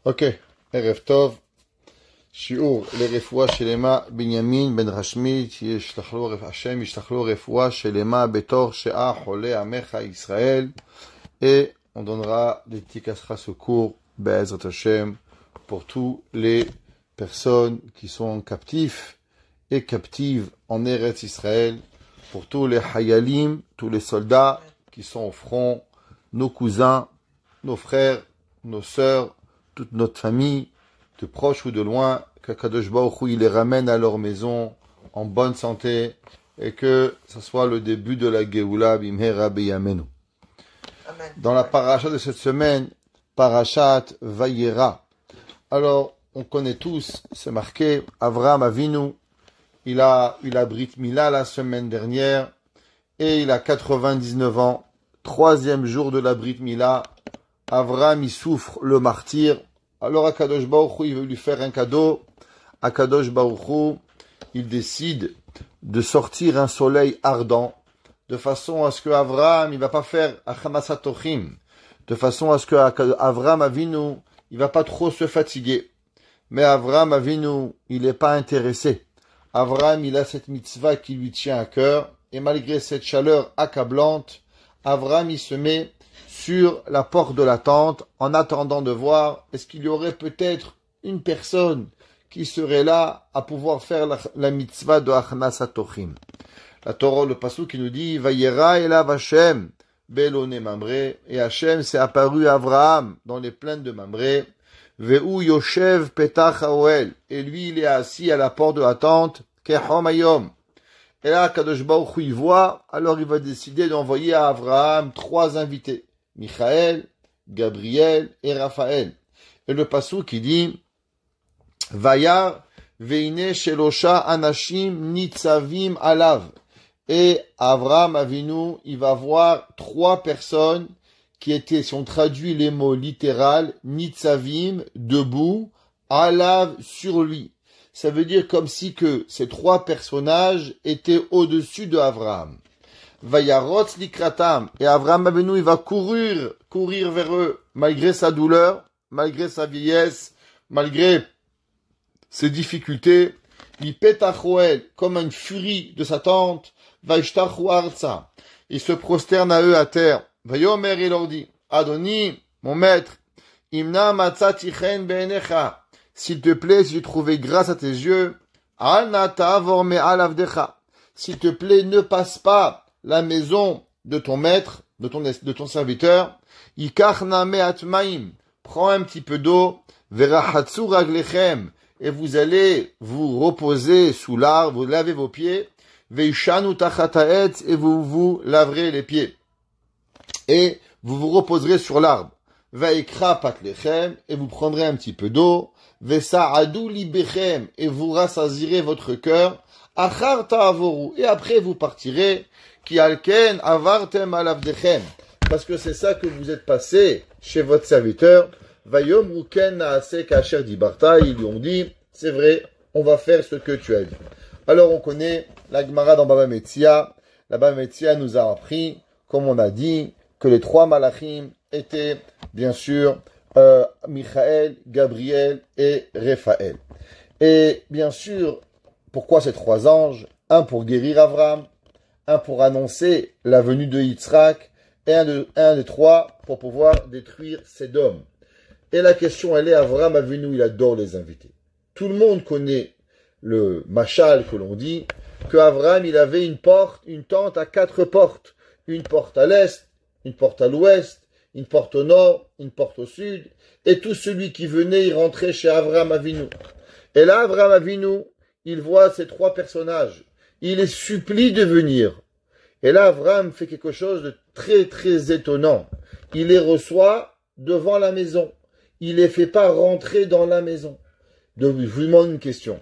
Ok, Erev Tov, שיעור לרפואה שלמה בנימין בן רשמית, השם ישלח לו רפואה שלמה בתור שעה חולה עמך ישראל, et on donnera des tikasra secours Be'ezrat Hashem pour tous les personnes qui sont captifs et captives en Eretz Israël, pour tous les hayalim, tous les soldats qui sont au front, nos cousins, nos frères, nos sœurs, toute notre famille, de proche ou de loin, que Kadosh Baruch Hu, il les ramène à leur maison en bonne santé et que ce soit le début de la Geoula Bimhera Beyamenu. Dans la paracha de cette semaine, Parashat Vayera. Alors, on connaît tous, c'est marqué, Avraham Avinu, il a Brit Mila la semaine dernière et il a 99 ans. Troisième jour de la Brit Mila, Avraham, il souffre le martyr. Alors Akadosh Baruch Hu, il veut lui faire un cadeau. Akadosh Baruch Hu, il décide de sortir un soleil ardent, de façon à ce que Avraham, il va pas faire Achamasatochim, de façon à ce que Avraham Avinu, il va pas trop se fatiguer. Mais Avraham Avinu, il n'est pas intéressé. Avraham, il a cette mitzvah qui lui tient à cœur, et malgré cette chaleur accablante, Avraham, il se met sur la porte de la tente, en attendant de voir, est-ce qu'il y aurait peut-être une personne qui serait là à pouvoir faire la mitzvah de Achnas HaTochim. La Torah, le pasuk qui nous dit, Vayera elav Hashem, Belone Mamre, et Hashem s'est apparu à Avraham dans les plaines de Mamre, Ve'u Yoshev Petach HaOel, et lui il est assis à la porte de la tente, Kechom Hayom. Et là, Kadosh Baruch Hu, il voit, alors il va décider d'envoyer à Avraham 3 invités. Michaël, Gabriel et Raphaël. Et le pasuk qui dit Vayar veine shelosha anashim nitzavim alav. Et Avraham Avinu, il va voir 3 personnes qui étaient, si on traduit les mots littéral, nitzavim, debout, alav, sur lui. Ça veut dire comme si que ces 3 personnages étaient au-dessus de Avraham. Vayarotz likratam, et Avraham Avinu, il va courir vers eux, malgré sa douleur, malgré sa vieillesse, malgré ses difficultés. Il petachoel, comme une furie de sa tente, vaishtachu arza, il se prosterne à eux à terre. Vayomer, il leur dit, Adoni, mon maître, imna matzati chen beinecha, s'il te plaît, si j'ai trouvé grâce à tes yeux, al na ta'avor me'al avdecha, s'il te plaît, ne passe pas la maison de ton maître, de ton serviteur, Ikarna me'at ma'im, prends un petit peu d'eau, verahatsu raglechem, et vous allez vous reposer sous l'arbre, vous lavez vos pieds, veishanu tachat ha'etz, et vous vous laverez les pieds, et vous vous reposerez sur l'arbre, vaikra patlechem, et vous prendrez un petit peu d'eau, vesa'adu libechem, et vous rassasirez votre cœur, achar ta'avoru, et après vous partirez, Ki alken avartem alavdechem, parce que c'est ça que vous êtes passé chez votre serviteur. Vayom ruken naase kasher dibarta, ils lui ont dit, c'est vrai, on va faire ce que tu as dit. Alors on connaît la Gemara dans Baba Metzia. La Baba Metzia nous a appris, comme on a dit, que les 3 malachim étaient, bien sûr, Michaël, Gabriel et Raphaël. Et bien sûr, pourquoi ces 3 anges? Un pour guérir Avraham, un pour annoncer la venue de Yitzhak, et un des 3 pour pouvoir détruire Sédom. Et la question, elle est, Avraham Avinu, il adore les invités. Tout le monde connaît le machal que l'on dit, que Avraham, il avait une tente à 4 portes. Une porte à l'est, une porte à l'ouest, une porte au nord, une porte au sud, et tout celui qui venait, il rentrait chez Avraham Avinu. Et là, Avraham Avinu, il voit ces 3 personnages. Il les supplie de venir. Et là, Avraham fait quelque chose de très, très étonnant. Il les reçoit devant la maison. Il les fait pas rentrer dans la maison. Donc, je vous demande une question.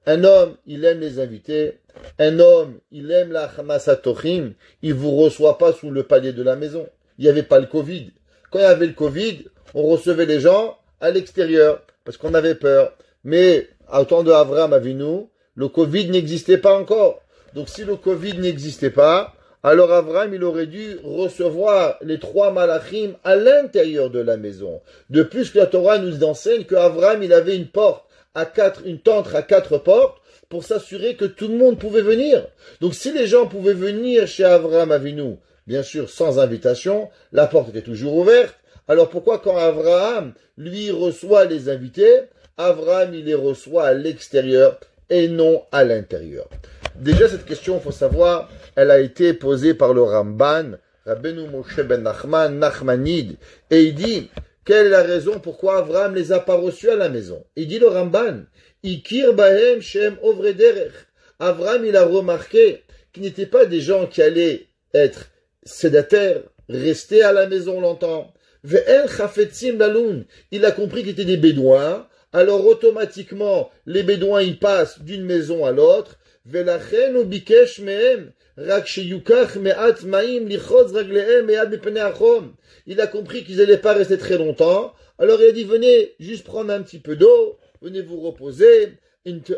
Un homme, il aime les invités. Un homme, il aime la Hamasatochim. Il vous reçoit pas sous le palier de la maison. Il n'y avait pas le Covid. Quand il y avait le Covid, on recevait les gens à l'extérieur parce qu'on avait peur. Mais, au temps de Avraham Avinu, le Covid n'existait pas encore. Donc si le Covid n'existait pas, alors Abraham, il aurait dû recevoir les 3 malachim à l'intérieur de la maison. De plus, la Torah nous enseigne qu'Abraham, il avait une tente à 4 portes, pour s'assurer que tout le monde pouvait venir. Donc si les gens pouvaient venir chez Abraham Avinu, bien sûr sans invitation, la porte était toujours ouverte. Alors pourquoi quand Abraham, lui, reçoit les invités, Abraham, il les reçoit à l'extérieur et non à l'intérieur? Déjà, cette question, il faut savoir, elle a été posée par le Ramban, Rabbeinu Moshe ben Nachmanide, et il dit, quelle est la raison pourquoi Abraham les a pas reçus à la maison? Il dit le Ramban, Ikir bahem shem ovre derech. Abraham, il a remarqué qu'ils n'étaient pas des gens qui allaient être sédataires, rester à la maison longtemps. Ve'el chafetzim laloun. Il a compris qu'ils étaient des bédouins. Alors automatiquement, les bédouins, ils passent d'une maison à l'autre. Ve'lachen u bikesh mehem. Rak sheyukach me'at ma'im lichotz raglehem me'ad mipnei achom. Il a compris qu'ils n'allaient pas rester très longtemps. Alors il a dit, venez juste prendre un petit peu d'eau. Venez vous reposer,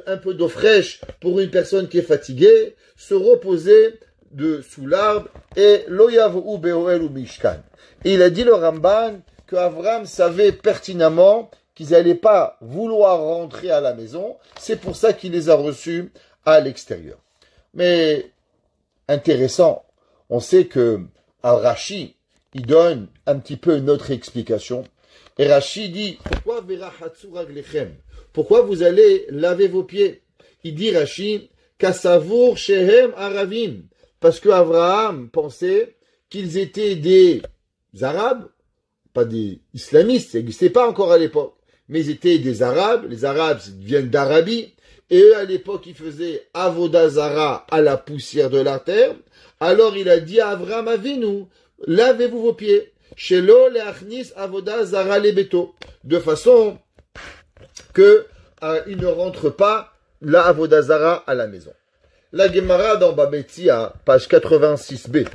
un peu d'eau fraîche pour une personne qui est fatiguée, se reposer sous l'arbre, et loyavu be'oel ou mishkan. Et il a dit le Ramban que Abraham savait pertinemment qu'ils n'allaient pas vouloir rentrer à la maison, c'est pour ça qu'il les a reçus à l'extérieur. Mais intéressant, on sait que Rashi, il donne un petit peu une autre explication. Et Rashi dit, pourquoi verahatsu raglechem? Pourquoi vous allez laver vos pieds? Il dit Rashi, Kasavour shehem aravim. Parce que Abraham pensait qu'ils étaient des Arabes, pas des islamistes, ça n'existait pas encore à l'époque, mais ils étaient des Arabes. Les Arabes viennent d'Arabie, et eux à l'époque ils faisaient Avodah Zara à la poussière de la terre. Alors il a dit à Abraham Avinu, lavez-vous vos pieds. Shelo leachnis Avodah Zara lebeto. De façon que il ne rentre pas la Avodah Zara à la maison. La Gemara dans Babetzia, page 86b,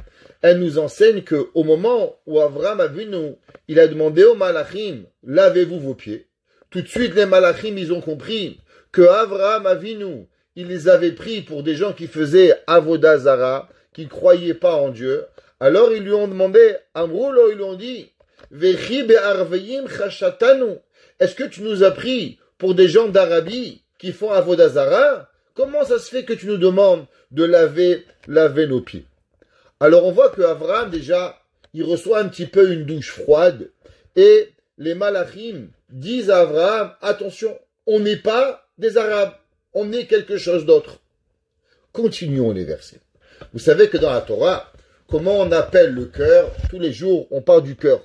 elle nous enseigne que au moment où Abraham Avinu, il a demandé aux malachim, lavez-vous vos pieds, tout de suite les malachim, ils ont compris que Abraham Avinu, il les avait pris pour des gens qui faisaient Avodah Zara, qui ne croyaient pas en Dieu. Alors ils lui ont demandé, Amroulo, ils lui ont dit, Vechi be'arveyim chashatanu. Est-ce que tu nous as pris pour des gens d'Arabie qui font Avodah Zara? Comment ça se fait que tu nous demandes de laver nos pieds? Alors on voit que Abraham déjà, il reçoit un petit peu une douche froide, et les malachim disent à Abraham, attention, on n'est pas des Arabes, on est quelque chose d'autre. Continuons les versets. Vous savez que dans la Torah, comment on appelle le cœur? Tous les jours, on parle du cœur.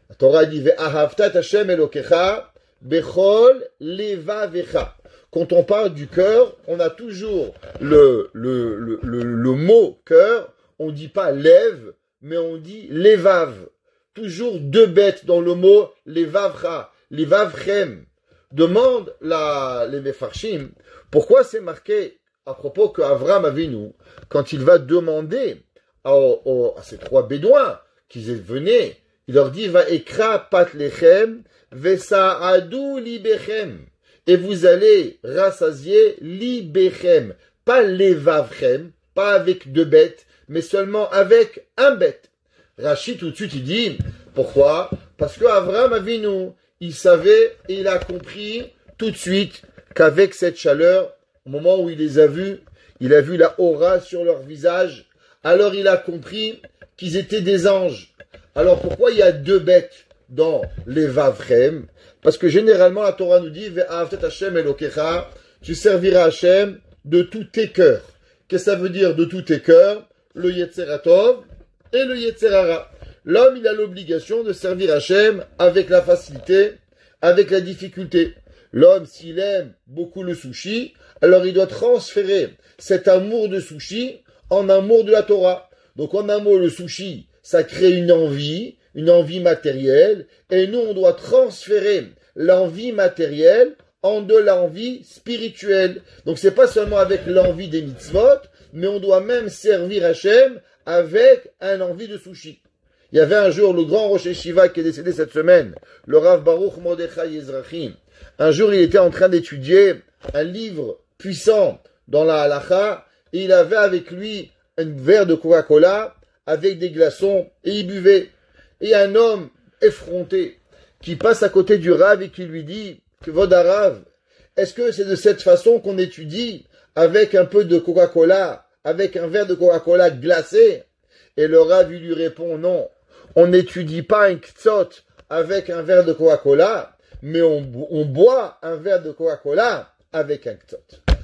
La Torah dit, Ve'ahavtat Hashem Elokecha bechol levavecha. Quand on parle du cœur, on a toujours le mot cœur. On dit pas lève, mais on dit levav. Toujours deux bêtes dans le mot levavcha, levavchem. Demande les mefarshim, pourquoi c'est marqué à propos que Avraham Avinu, quand il va demander à ces 3 bédouins qu'ils venaient, il leur dit, va ekra pat lechem, vesaadu libechem. Et vous allez rassasier libechem, pas levavchem, pas avec 2 bêtes, mais seulement avec un bête. Rashi tout de suite il dit, pourquoi? Parce que Avraham Avinu, il savait et il a compris tout de suite qu'avec cette chaleur, au moment où il les a vus, il a vu la aura sur leur visage, alors il a compris qu'ils étaient des anges. Alors pourquoi il y a 2 bêtes dans les Vavrem? Parce que généralement la Torah nous dit Ve'ahavtat Hashem Elokecha, tu serviras Hashem de tous tes cœurs. Qu'est-ce que ça veut dire de tous tes cœurs? Le Yetzer Tov et le Yetzer Hara. L'homme, il a l'obligation de servir Hashem avec la facilité, avec la difficulté. L'homme, s'il aime beaucoup le sushi, alors il doit transférer cet amour de sushi en amour de la Torah. Donc en un mot, le sushi, ça crée une envie matérielle, et nous, on doit transférer l'envie matérielle en de l'envie spirituelle. Donc c'est pas seulement avec l'envie des mitzvot, mais on doit même servir Hashem avec un envie de sushi. Il y avait un jour le grand Rosh Yeshiva qui est décédé cette semaine, le Rav Baruch Mordechai Ezrachi. Un jour, il était en train d'étudier un livre puissant dans la halacha, et il avait avec lui un verre de Coca-Cola avec des glaçons et il buvait. Et un homme effronté qui passe à côté du Rav et qui lui dit que Vodarav, est-ce que c'est de cette façon qu'on étudie avec un peu de Coca-Cola, avec un verre de Coca-Cola glacé? Et le Rav lui répond non, on n'étudie pas un ktsot avec un verre de Coca-Cola, mais on boit un verre de Coca-Cola avec un ktsot.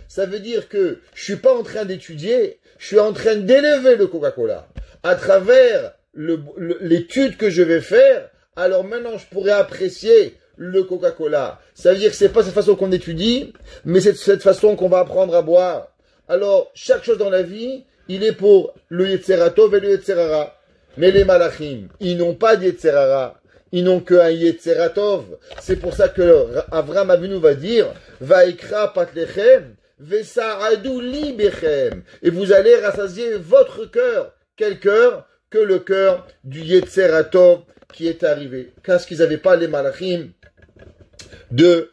Ça veut dire que je suis pas en train d'étudier, je suis en train d'élever le Coca-Cola. À travers l'étude que je vais faire, alors maintenant je pourrais apprécier le Coca-Cola. Ça veut dire que c'est pas cette façon qu'on étudie, mais c'est cette façon qu'on va apprendre à boire. Alors, chaque chose dans la vie, il est pour le Yetzeratov et le Yetzerara. Mais les Malachim, ils n'ont pas de Yetzerara. Ils n'ont qu'un Yetzeratov. C'est pour ça que Avraham Avinu va dire, Vaikra patlechem, Vesa'adu libechem. Et vous allez rassasier votre cœur. Quel cœur? Que le cœur du Yetzeratov qui est arrivé. Qu'est-ce qu'ils n'avaient pas les Malachim de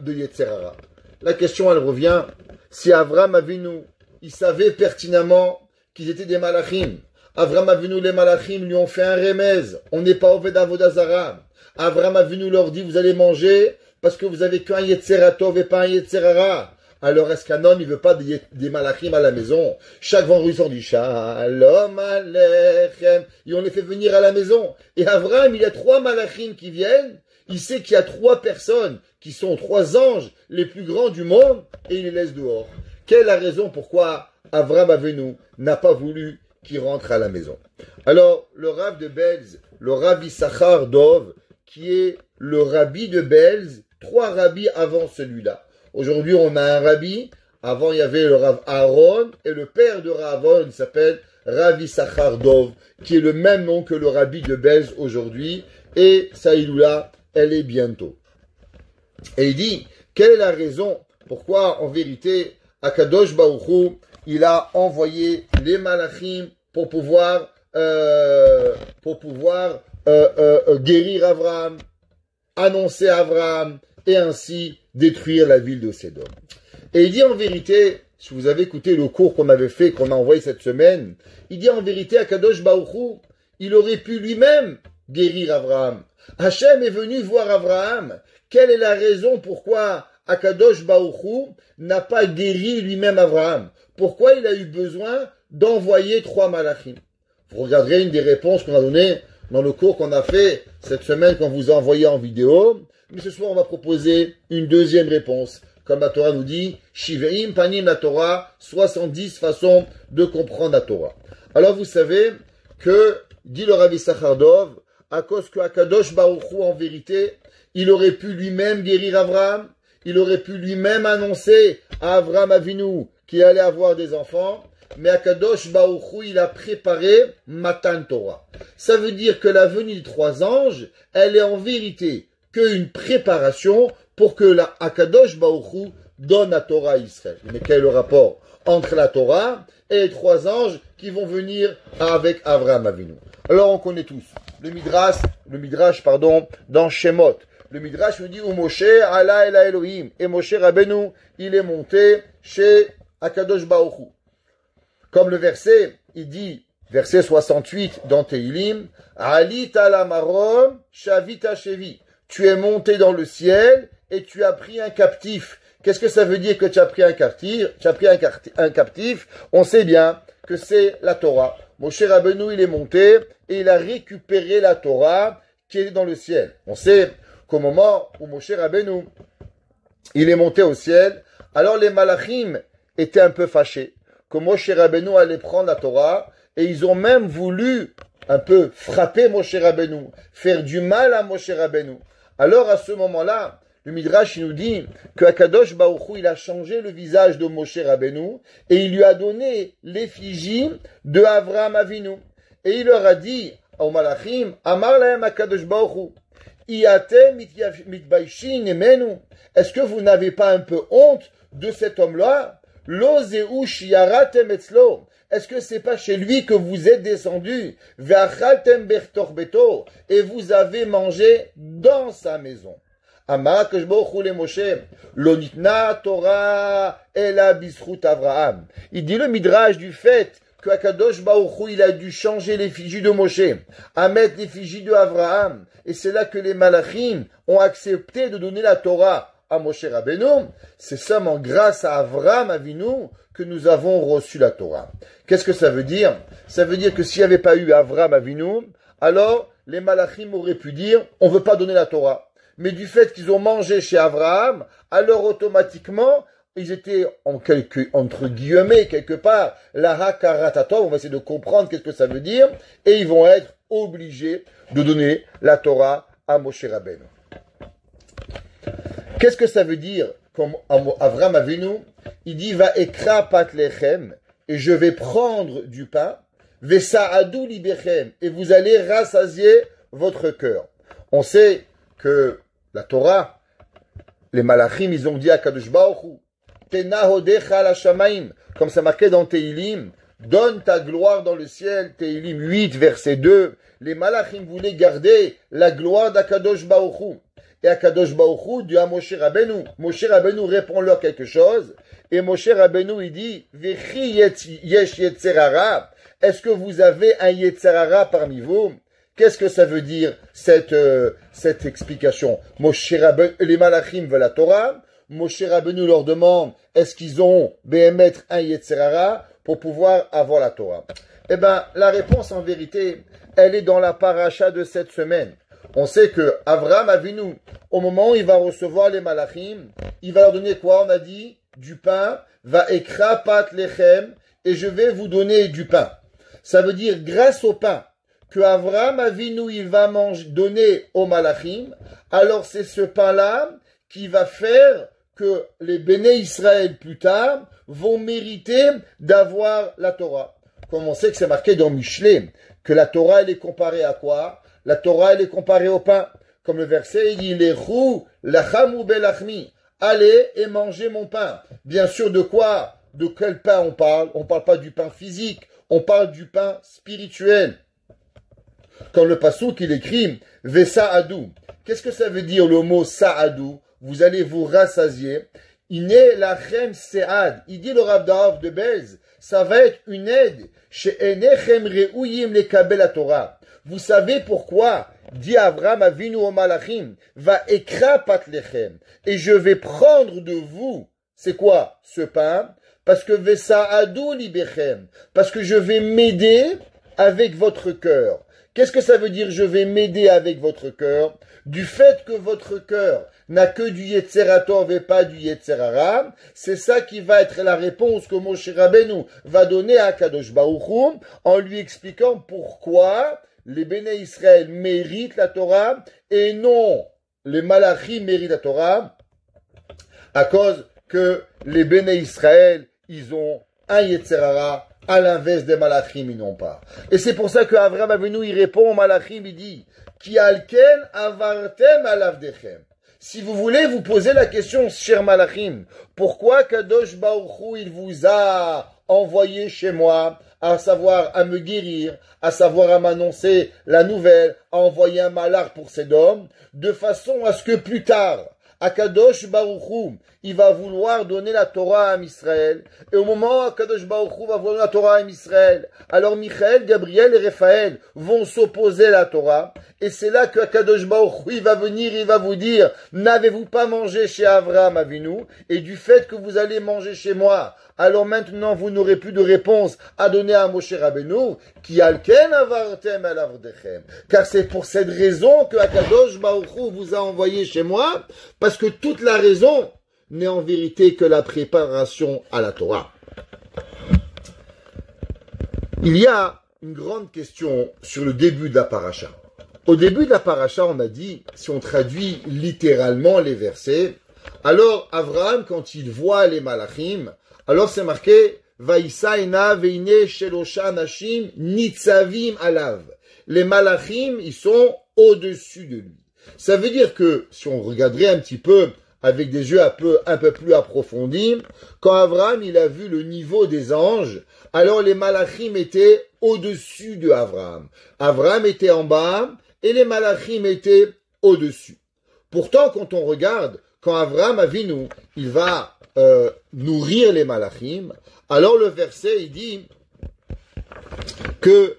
Yetzerara? La question, elle revient. Si Avraham Avinu, il savait pertinemment qu'ils étaient des Malachim. Avraham Avinu, les Malachim lui ont fait un remez. On n'est pas au Vedavodazara. Avraham Avinu leur dit, vous allez manger parce que vous avez qu'un Yetzeratov et pas un Yetzerara. Alors est-ce qu'un homme, il veut pas des Malachim à la maison? Chaque vendredi, on dit Shalom Alechem. Et on les fait venir à la maison. Et Avraham, il y a 3 Malachim qui viennent. Il sait qu'il y a 3 personnes qui sont 3 anges les plus grands du monde et il les laisse dehors. Quelle est la raison pourquoi Avraham Avinu n'a pas voulu qu'il rentre à la maison? Alors, le Rav de Belz, le Rav Issachar Dov, qui est le Rabbi de Belz, 3 rabbis avant celui-là. Aujourd'hui, on a un rabbi. Avant, il y avait le Rav Aaron et le père de Aaron, il s'appelle Rav Issachar Dov, qui est le même nom que le Rabbi de Belz aujourd'hui. Et sa Iloula, elle est bientôt. Et il dit, quelle est la raison pourquoi, en vérité, Akadosh Baruch Hu, il a envoyé les Malachim pour pouvoir guérir Avraham, annoncer Avraham, et ainsi détruire la ville de Sédom. Et il dit en vérité, si vous avez écouté le cours qu'on avait fait, qu'on a envoyé cette semaine, il dit en vérité à Kadosh Baruch Hu, il aurait pu lui-même guérir Avraham. Hachem est venu voir Avraham. Quelle est la raison pourquoi Akadosh Baruch Hu n'a pas guéri lui-même Avraham? Pourquoi il a eu besoin d'envoyer 3 malachim? Vous regarderez une des réponses qu'on a données dans le cours qu'on a fait cette semaine, qu'on vous a envoyé en vidéo. Mais ce soir, on va proposer une deuxième réponse. Comme la Torah nous dit, Shiveim Panim la Torah, 70 façons de comprendre la Torah. Alors vous savez que, dit le Rabbi Sachardov, à cause que Akadosh Baruch Hu, en vérité, il aurait pu lui-même guérir Avraham, il aurait pu lui-même annoncer à Avraham Avinu qu'il allait avoir des enfants, mais Akadosh Baruch Hu, il a préparé Matan Torah. Ça veut dire que la venue des 3 anges, elle est en vérité qu'une préparation pour que la Akadosh Baruch Hu donne la Torah à Israël. Mais quel est le rapport entre la Torah et les 3 anges qui vont venir avec Avraham Avinu? Alors on connaît tous le Midrash, dans Shemot. Le Midrash nous dit où Moshe Allah el Elohim, et Moshe Rabbeinu, il est monté chez Akadosh Baruch Hu. Comme le verset, il dit, verset 68 dans Tehilim, Alita la marom, shavita shevi. Tu es monté dans le ciel et tu as pris un captif. Qu'est-ce que ça veut dire que tu as pris un captif? On sait bien que c'est la Torah. Moshe Rabbeinu, il est monté et il a récupéré la Torah qui est dans le ciel. On sait qu'au moment où Moshe Rabbeinu, il est monté au ciel, alors les malachim étaient un peu fâchés que Moshe Rabbeinu allait prendre la Torah et ils ont même voulu un peu frapper Moshe Rabbeinu, faire du mal à Moshe Rabbeinu. Alors à ce moment-là, le Midrash il nous dit que Akadosh Baruch Hu, il a changé le visage de Moshe Rabbeinu et il lui a donné l'effigie de Avraham Avinu. Et il leur a dit aux Malachim, Amar lahem Akadosh Baruch Hu, Iatem mitbaishin emenu. Est-ce que vous n'avez pas un peu honte de cet homme-là? Lo zeu shiaratem etzlo. Est-ce que c'est pas chez lui que vous êtes descendu? Ve'achaltem bertor beto. Et vous avez mangé dans sa maison. Amar Akadosh Baruch Hu le Moshe, lo nitna Torah ela bizchut Avraham. Il dit le Midrash du fait que Akadosh Baruch Hu, il a dû changer l'effigie de Moshe, à mettre l'effigie de Abraham. Et c'est là que les Malachim ont accepté de donner la Torah à Moshe Rabbeinu. C'est seulement grâce à Avraham Avinu que nous avons reçu la Torah. Qu'est-ce que ça veut dire? Ça veut dire que s'il n'y avait pas eu Avraham Avinu, alors les Malachim auraient pu dire, on ne veut pas donner la Torah. Mais du fait qu'ils ont mangé chez Avraham, alors automatiquement, ils étaient entre guillemets, quelque part, la hakaratata, on va essayer de comprendre qu'est-ce que ça veut dire, et ils vont être obligés de donner la Torah à Moshe Rabbeinu. Qu'est-ce que ça veut dire, comme Avraham Avinu, il dit, va ekra pat lechem, et je vais prendre du pain, vesaadou libechem, et vous allez rassasier votre cœur. On sait que la Torah, les Malachim, ils ont dit à Kadosh Baruch Hu, Tena hodecha la shamaim, comme ça marqué dans Tehilim, donne ta gloire dans le ciel, Tehilim 8, verset 2. Les Malachim voulaient garder la gloire d'Akadosh Baruch Hu. Et Akadosh Baruch Hu dit à Moshe Rabbeinu, Moshe Rabbeinu répond leur quelque chose, et Moshe Rabbeinu il dit, Vechi yesh yetzerara, est-ce que vous avez un yetzerara parmi vous? Qu'est-ce que ça veut dire cette explication? Moshe Rabbeinu, les Malachim veulent la Torah. Moshe Rabbeinu leur demande, est-ce qu'ils ont béhémettre un Yetzerara pour pouvoir avoir la Torah? Eh bien, la réponse en vérité, elle est dans la paracha de cette semaine. On sait que Avraham Avinu, au moment où il va recevoir les Malachim, il va leur donner quoi? On a dit, du pain, va ekra pat lechem, et je vais vous donner du pain. Ça veut dire, grâce au pain que Avraham Avinu, il va donner aux Malachim, alors c'est ce pain-là qui va faire que les Béné Israël plus tard vont mériter d'avoir la Torah. Comme on sait que c'est marqué dans Michelet, que la Torah elle est comparée à quoi? La Torah elle est comparée au pain. Comme le verset il dit, Lechu lachamu belachmi, allez et mangez mon pain. Bien sûr de quoi? De quel pain on parle? On parle pas du pain physique, on parle du pain spirituel. Comme le passouk il écrit, Vesaadou. Qu'est-ce que ça veut dire le mot Saadou? Vous allez vous rassasier. Iné lachem sead. Il dit le Rav Darav de Bez, ça va être une aide. Chez enechem reuyim lekabel la Torah. Vous savez pourquoi? Dit Avraham Avinu au Malachim, va ekra pat lechem. Et je vais prendre de vous, c'est quoi ce pain? Parce que vesaadou libechem. Parce que je vais m'aider avec votre cœur. Qu'est-ce que ça veut dire je vais m'aider avec votre cœur? Du fait que votre cœur n'a que du Yetzerator et pas du Yetzerara, c'est ça qui va être la réponse que Moshe Rabbeinu va donner à Kadosh Baruch Hu en lui expliquant pourquoi les Béné Israël méritent la Torah et non les Malachim méritent la Torah à cause que les Béné Israël ils ont un Yetzerara à l'inverse des Malachim, ils n'ont pas. Et c'est pour ça que Avraham Avinu, il répond aux Malachim, il dit, Ki alken avartem alavdechem. Si vous voulez vous poser la question, cher Malachim, pourquoi Kadosh Baruch Hu, il vous a envoyé chez moi, à savoir à me guérir, à savoir à m'annoncer la nouvelle, à envoyer un malach pour Sédom, de façon à ce que plus tard, Akadosh Baruch Hu, il va vouloir donner la Torah à Israël. Et au moment où Akadosh Baruch Hu va vouloir donner la Torah à Israël, alors Michael, Gabriel et Raphaël vont s'opposer à la Torah. Et c'est là que Akadosh Baruch Hu, il va venir, il va vous dire, n'avez-vous pas mangé chez Avraham Avinu? Et du fait que vous allez manger chez moi, alors maintenant vous n'aurez plus de réponse à donner à Moshe Rabbeinu, qui alken avartem alavdechem. Car c'est pour cette raison que Akadosh Baruch Hu vous a envoyé chez moi, parce que toute la raison n'est en vérité que la préparation à la Torah. Il y a une grande question sur le début de la paracha. Au début de la paracha, on a dit, si on traduit littéralement les versets, alors Avraham, quand il voit les malachim, alors c'est marqué Vaïsaïna veine shelosha nashim nitzavim alav. Les malachim, ils sont au-dessus de lui. Ça veut dire que, si on regarderait un petit peu avec des yeux un peu plus approfondis, quand Avraham il a vu le niveau des anges, alors les malachim étaient au-dessus de Avraham. Avraham était en bas et les malachim étaient au-dessus. Pourtant, quand on regarde, quand Avraham Avinu, il va nourrir les malachim, alors le verset il dit que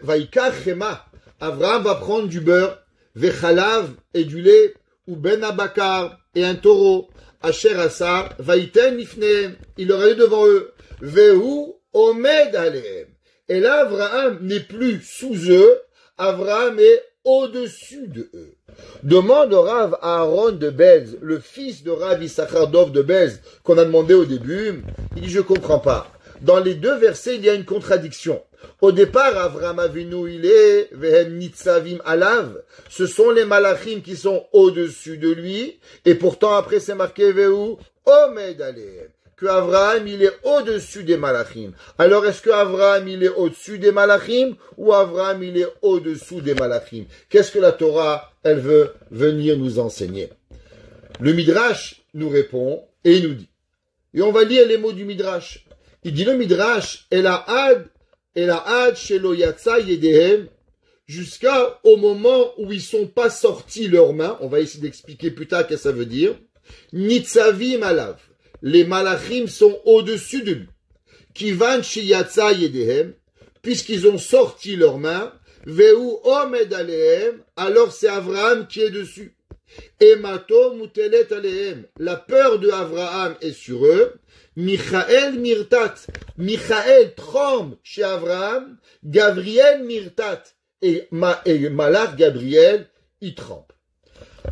Vaïkar Chema, Abraham va prendre du beurre, Vechalav et du lait, ou Ben Abakar et un taureau, Asher Asar, Vaïten Ifneem, il aurait eu devant eux, Vehu Omed Alehem. Et là, Abraham n'est plus sous eux, Abraham est au-dessus de eux. Demande au Rav Aaron de Belz, le fils de Rav Issachar Dov de Belz, qu'on a demandé au début. Il dit, je comprends pas. Dans les deux versets, il y a une contradiction. Au départ, Avraham Avinu, il est Vehem Nitzavim Alav. Ce sont les malachim qui sont au-dessus de lui. Et pourtant, après, c'est marqué Vehu Omed Alehem. Que Avraham, il est au-dessus des malachim. Alors, est-ce que Avraham, il est au-dessus des malachim ou Avraham, il est au-dessous des malachim? Qu'est-ce que la Torah, elle veut venir nous enseigner? Le Midrash nous répond et il nous dit. Et on va lire les mots du Midrash. Il dit le Midrash, Elahad shelo yatsa yedehem, jusqu'au moment où ils sont pas sortis leurs mains. On va essayer d'expliquer plus tard qu'est-ce que ça veut dire. Nitzavim alav. Les malachim sont au-dessus de lui. Kivan sheyatsa yedehem, puisqu'ils ont sorti leurs mains. Vehu omed alehem, alors c'est Avraham qui est dessus. Emato mutelet alehem, la peur de Avraham est sur eux. Michael mirtat, Michael tremble chez Avraham. Gabriel mirtat, et Malach Gabriel, il tremble.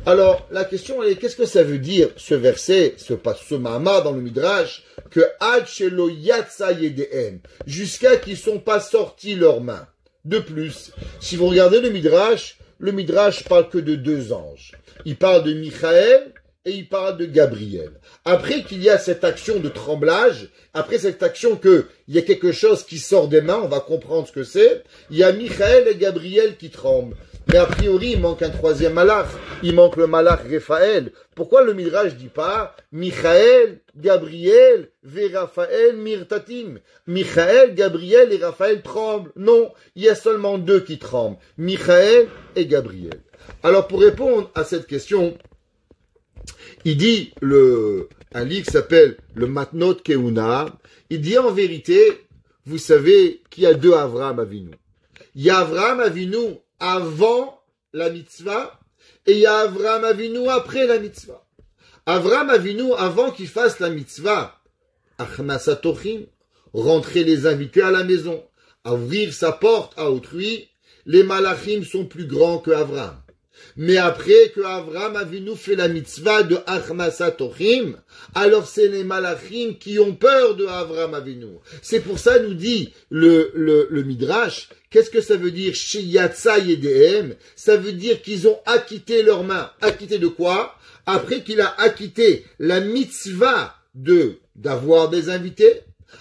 Alors, la question est, qu'est-ce que ça veut dire, ce verset, ce mama dans le Midrash, que Ad shelo yatsa yedehem, jusqu'à qu'ils sont pas sortis leurs mains. De plus, si vous regardez le Midrash parle que de deux anges. Il parle de Michael et il parle de Gabriel. Après qu'il y a cette action de tremblage, après cette action qu'il y a quelque chose qui sort des mains, on va comprendre ce que c'est, il y a Michael et Gabriel qui tremblent. Mais a priori, il manque un troisième malach. Il manque le malach Raphaël. Pourquoi le Midrash dit pas Michael, Gabriel, ve Raphaël mirtatim? Michael, Gabriel et Raphaël tremblent. Non, il y a seulement deux qui tremblent. Michael et Gabriel. Alors pour répondre à cette question, il dit un livre qui s'appelle le Matnot Keuna. Il dit en vérité, vous savez qu'il y a deux Avraham Avinu. Il y a Avraham Avinu avant la mitzvah, et il y a Avraham Avinu après la mitzvah. Avraham Avinu, avant qu'il fasse la mitzvah, Achmasatochim, rentrer les invités à la maison, ouvrir sa porte à autrui, les malachim sont plus grands que Avraham. Mais après que Avraham Avinu fait la mitzvah de Achmasatochim, alors c'est les malachim qui ont peur de Avraham Avinu. C'est pour ça, nous dit le Midrash, qu'est-ce que ça veut dire Sheyatsa yedehem? Ça veut dire qu'ils ont acquitté leurs mains. Acquitté de quoi? Après qu'il a acquitté la mitzvah d'avoir des invités,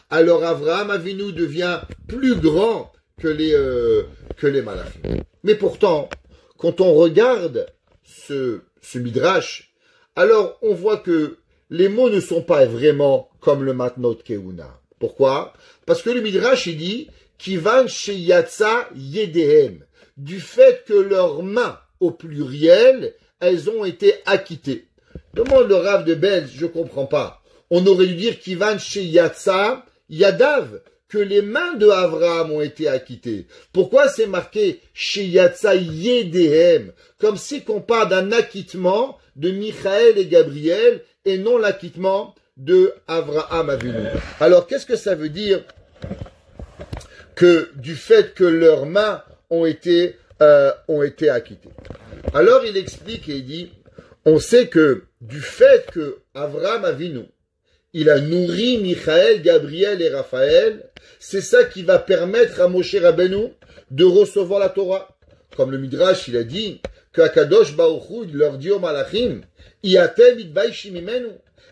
alors Avraham Avinu devient plus grand que les malachim. Mais pourtant, quand on regarde ce Midrash, alors on voit que les mots ne sont pas vraiment comme le Matnot Keuna. Pourquoi? Parce que le Midrash, il dit Kivan sheyatsa yedehem, du fait que leurs mains, au pluriel, elles ont été acquittées. Demande le Rav de Belz, je comprends pas. On aurait dû dire Kivan sheyatsa yadav, que les mains de Avraham ont été acquittées. Pourquoi c'est marqué Sheyatsa yedehem, comme si qu'on parle d'un acquittement de Michael et Gabriel et non l'acquittement de Avraham Avinu. Alors qu'est-ce que ça veut dire que du fait que leurs mains ont été acquittées? Alors il explique et il dit, on sait que du fait que Avraham Avinu, il a nourri Michael, Gabriel et Raphaël, c'est ça qui va permettre à Moshe Rabbeinu de recevoir la Torah. Comme le Midrash, il a dit que Akadosh Baruch Hu leur dit aux malachim, Iatem itbaishim mimenu.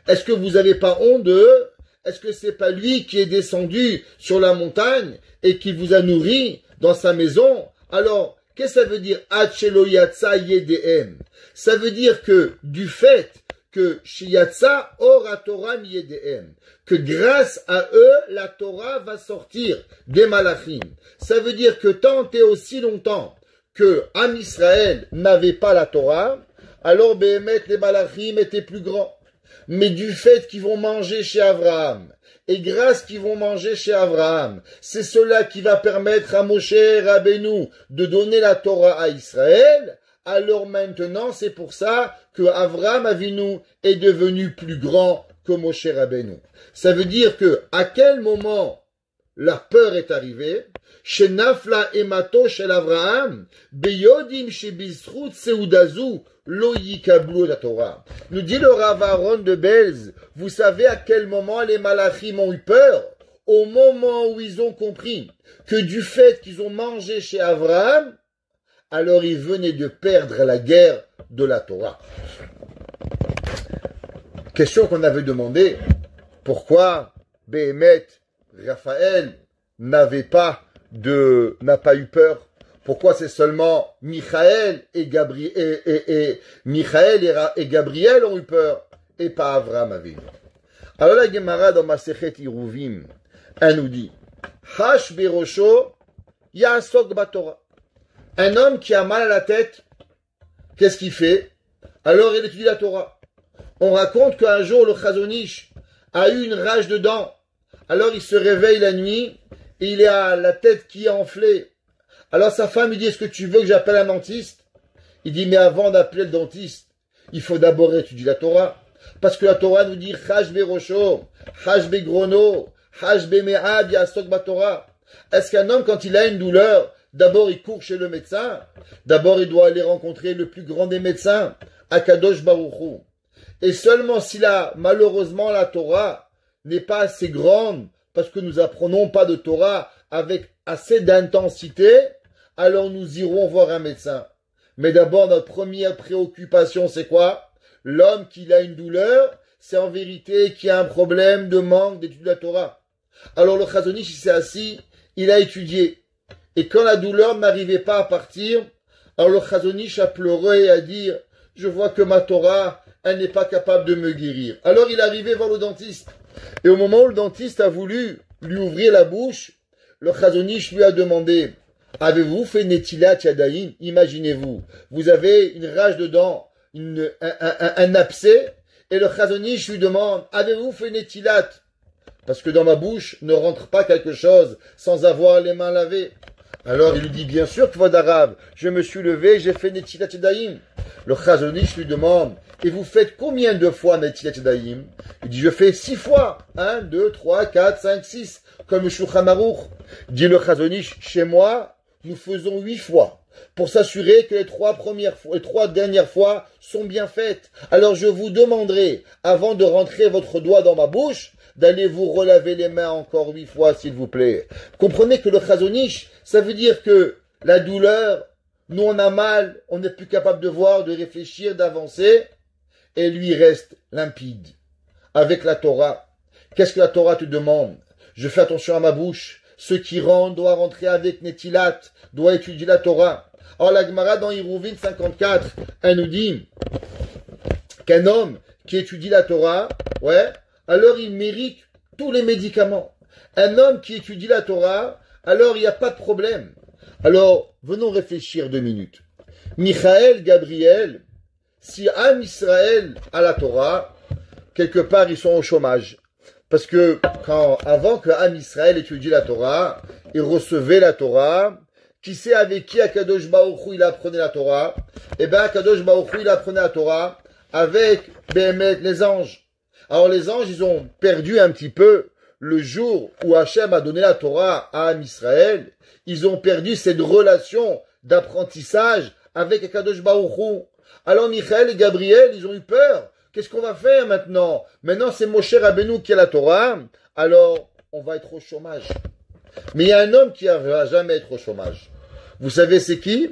Est-ce que vous n'avez pas honte d'eux? Est-ce que c'est pas lui qui est descendu sur la montagne et qui vous a nourri dans sa maison? Alors, qu'est-ce que ça veut dire Ad shelo yatsa yedehem? Ça veut dire que du fait que Shiyatsa ora Torah miyedehem, que grâce à eux, la Torah va sortir des malachim. Ça veut dire que tant et aussi longtemps que Am Israël n'avait pas la Torah, alors Béhémet, les malachim étaient plus grands. mais du fait qu'ils vont manger chez Abraham, et grâce qu'ils vont manger chez Abraham, c'est cela qui va permettre à Moshe Rabbeinu de donner la Torah à Israël, alors maintenant c'est pour ça que Abraham Avinu est devenu plus grand que Moshe Rabbeinu. Ça veut dire que à quel moment la peur est arrivée? Chez Nafla Emato chez Abraham, Beyodim chez Bisrout Seudazu, Lo Yikablu la Torah. Nous dit le Rav Aaron de Belz, vous savez à quel moment les Malachim ont eu peur? Au moment où ils ont compris que du fait qu'ils ont mangé chez Abraham, alors ils venaient de perdre la guerre de la Torah. Question qu'on avait demandé, pourquoi Béhémet, Raphaël n'a pas eu peur? Pourquoi c'est seulement Michaël et Gabriel ont eu peur et pas Avraham Avinu? Alors la Gemara dans Masechet Iruvim, elle nous dit Hash berosho ya'asok batorah. Un homme qui a mal à la tête, qu'est-ce qu'il fait? Alors il étudie la Torah. On raconte qu'un jour le Chazonish a eu une rage de dents. Alors il se réveille la nuit et il a la tête qui est enflée. Alors sa femme lui dit, est-ce que tu veux que j'appelle un dentiste? Il dit, mais avant d'appeler le dentiste, il faut d'abord étudier la Torah. Parce que la Torah nous dit, Chash berosho, Chash begrono, Chash beme'ad yasok batorah. Est-ce qu'un homme, quand il a une douleur, d'abord il court chez le médecin, d'abord il doit aller rencontrer le plus grand des médecins, Akadosh Baruch Hu. Et seulement si malheureusement la Torah n'est pas assez grande, parce que nous apprenons pas de Torah avec assez d'intensité, alors nous irons voir un médecin. Mais d'abord, notre première préoccupation, c'est quoi? L'homme qui a une douleur, c'est en vérité qu'il a un problème de manque d'étude de la Torah. Alors le Chazonish, il s'est assis, il a étudié. Et quand la douleur n'arrivait pas à partir, alors le Chazonish a pleuré et a dit, je vois que ma Torah, elle n'est pas capable de me guérir. Alors il est arrivé voir le dentiste. Et au moment où le dentiste a voulu lui ouvrir la bouche, le Chazonish lui a demandé, avez-vous fait Netilat Yadayim? Imaginez-vous, vous avez une rage de dents, un abcès, et le Chazonish lui demande, avez-vous fait Netilat? Parce que dans ma bouche ne rentre pas quelque chose sans avoir les mains lavées. Alors il lui dit, bien sûr, Kvod Arav, je me suis levé, j'ai fait Netilat Yadayim. Le Chazonish lui demande, et vous faites combien de fois Netilat Yadayim? Il dit, je fais 6 fois. 1, 2, 3, 4, 5, 6. Comme le Shulchan Aruch. Dit le Chazonish, chez moi, nous faisons 8 fois. Pour s'assurer que les 3 dernières fois sont bien faites. Alors je vous demanderai, avant de rentrer votre doigt dans ma bouche, d'aller vous relaver les mains encore 8 fois, s'il vous plaît. Comprenez que le Chazonish, ça veut dire que la douleur, nous on a mal, on n'est plus capable de voir, de réfléchir, d'avancer, et lui reste limpide. Avec la Torah, qu'est-ce que la Torah te demande? Je fais attention à ma bouche. Ceux qui rentrent doivent rentrer avec Netilat, doivent étudier la Torah. Alors la Gemara dans Iruvin 54, elle nous dit qu'un homme qui étudie la Torah, alors il mérite tous les médicaments. Un homme qui étudie la Torah, alors il n'y a pas de problème. Alors, venons réfléchir 2 minutes. Michaël, Gabriel, si Am Israël a la Torah, quelque part ils sont au chômage. Parce que avant que Am Israël étudie la Torah, il recevait la Torah, qui sait avec qui Akadosh Baruch Hu il apprenait la Torah? Eh bien, Akadosh Baruch Hu il apprenait la Torah avec les anges. Alors les anges, ils ont perdu un petit peu le jour où Hachem a donné la Torah à Am Israël. Ils ont perdu cette relation d'apprentissage avec Akadosh Baruch Hu. Alors Michaël et Gabriel, ils ont eu peur. Qu'est-ce qu'on va faire maintenant? Maintenant, c'est Moshe Rabbeinu qui a la Torah. Alors, on va être au chômage. Mais il y a un homme qui ne va jamais être au chômage. Vous savez c'est qui?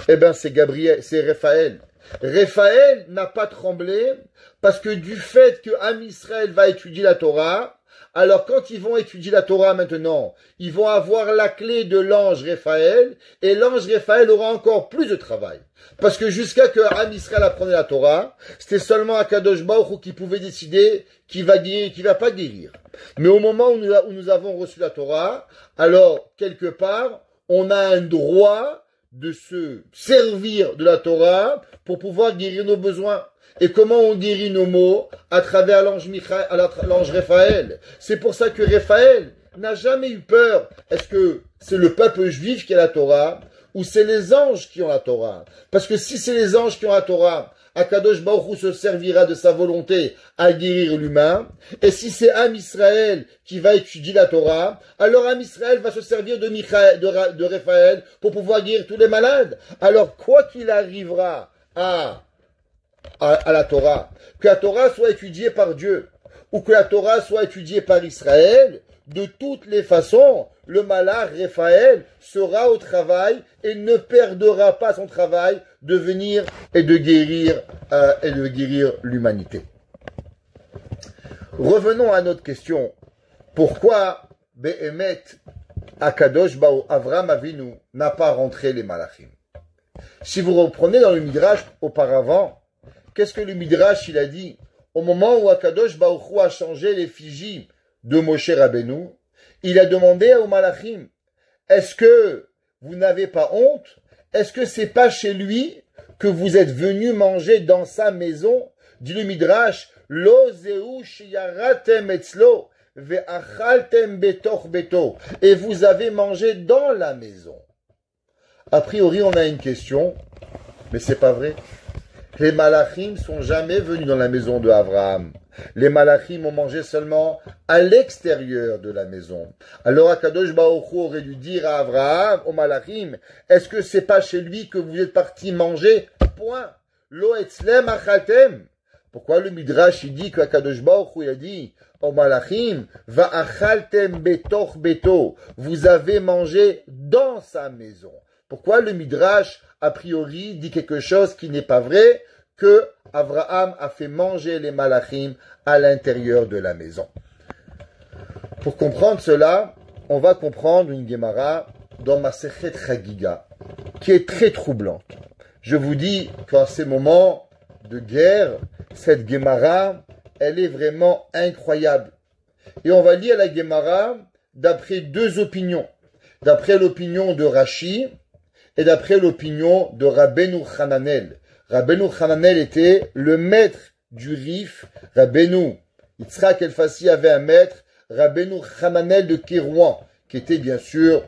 Eh bien, c'est Gabriel, c'est Raphaël. Raphaël n'a pas tremblé parce que du fait que Am Israël va étudier la Torah, alors quand ils vont étudier la Torah maintenant, ils vont avoir la clé de l'ange Raphaël, et l'ange Raphaël aura encore plus de travail. Parce que jusqu'à que Am Israël apprenait la Torah, c'était seulement Akadosh Baruch Hu qui pouvait décider qui va guérir, qui va pas guérir. Mais au moment où nous avons reçu la Torah, alors quelque part, on a un droit de se servir de la Torah pour pouvoir guérir nos besoins. Et comment on guérit nos maux? À travers l'ange Raphaël. C'est pour ça que Raphaël n'a jamais eu peur. Est-ce que c'est le peuple juif qui a la Torah ou c'est les anges qui ont la Torah? Parce que si c'est les anges qui ont la Torah, Akadosh Baruch Hu se servira de sa volonté à guérir l'humain. Et si c'est Am Israël qui va étudier la Torah, alors Am Israël va se servir de Raphaël pour pouvoir guérir tous les malades. Alors quoi qu'il arrivera à la Torah, que la Torah soit étudiée par Dieu ou que la Torah soit étudiée par Israël, de toutes les façons, le malach Raphaël sera au travail et ne perdra pas son travail de venir et de guérir l'humanité. Revenons à notre question. Pourquoi Behemet Akadosh Baruch Avram Avinu n'a pas rentré les malachim? Si vous reprenez dans le Midrash auparavant, qu'est-ce que le Midrash il a dit? Au moment où Akadosh Baruch Hu a changé l'effigie de Moshe Rabbeinu, il a demandé aux malachim, est-ce que vous n'avez pas honte? Est-ce que c'est pas chez lui que vous êtes venus manger dans sa maison? Dit le Midrash, Lo zeu sheyaratem etzlo ve'achaltem betoch beto. Et vous avez mangé dans la maison. A priori, on a une question, mais c'est pas vrai. Les malachim sont jamais venus dans la maison de Abraham. Les malachim ont mangé seulement à l'extérieur de la maison. Alors Akadosh Baruch Hu aurait dû dire à Abraham, aux malachim, est-ce que c'est pas chez lui que vous êtes partis manger? Point. Lo etzlem achaltem. Pourquoi le Midrash il dit que Akadosh Baruch Hu il a dit aux malachim, va achaltem betoch beto. Vous avez mangé dans sa maison. Pourquoi le Midrash, a priori, dit quelque chose qui n'est pas vrai, que Abraham a fait manger les malachim à l'intérieur de la maison? Pour comprendre cela, on va comprendre une Gemara dans Masechet Chagiga, qui est très troublante. Je vous dis qu'en ces moments de guerre, cette Gemara, elle est vraiment incroyable. Et on va lire la Gemara d'après deux opinions. D'après l'opinion de Rashi, et d'après l'opinion de Rabbeinu Hananel. Rabbeinu Hananel était le maître du Rif. Rabbeinu Yitzhak Elfassi avait un maître, Rabbeinu Hananel de Kérouan, qui était bien sûr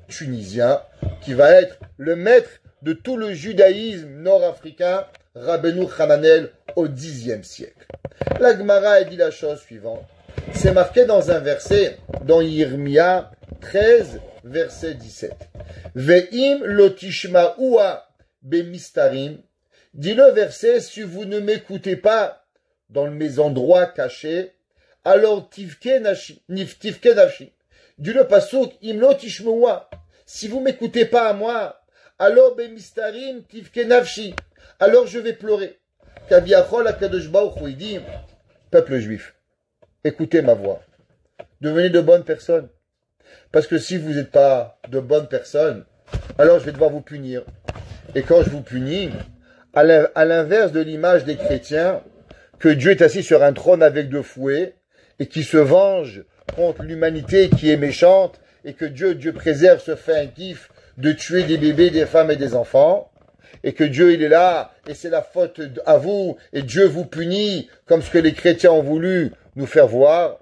tunisien, qui va être le maître de tout le judaïsme nord-africain, Rabbeinu Hananel au Xe siècle. La Gemara a dit la chose suivante. C'est marqué dans un verset, dans Yirmia 13, verset 17. Ve'im lotishma'ua bemistarim. Dit le verset, si vous ne m'écoutez pas dans mes endroits cachés, alors tivke nafshi. Dit le pasuk, im lotishma'ua. Si vous m'écoutez pas à moi, alors bemistarim tivke nafshi. Alors je vais pleurer. Kaviachol akadosh baruch hu dit, peuple juif, écoutez ma voix. Devenez de bonnes personnes. Parce que si vous n'êtes pas de bonnes personnes, alors je vais devoir vous punir. Et quand je vous punis, à l'inverse de l'image des chrétiens, que Dieu est assis sur un trône avec deux fouets, et qui se venge contre l'humanité qui est méchante, et que Dieu préserve, se fait un kiff de tuer des bébés, des femmes et des enfants, et que Dieu il est là, et c'est la faute à vous, et Dieu vous punit, comme ce que les chrétiens ont voulu nous faire voir,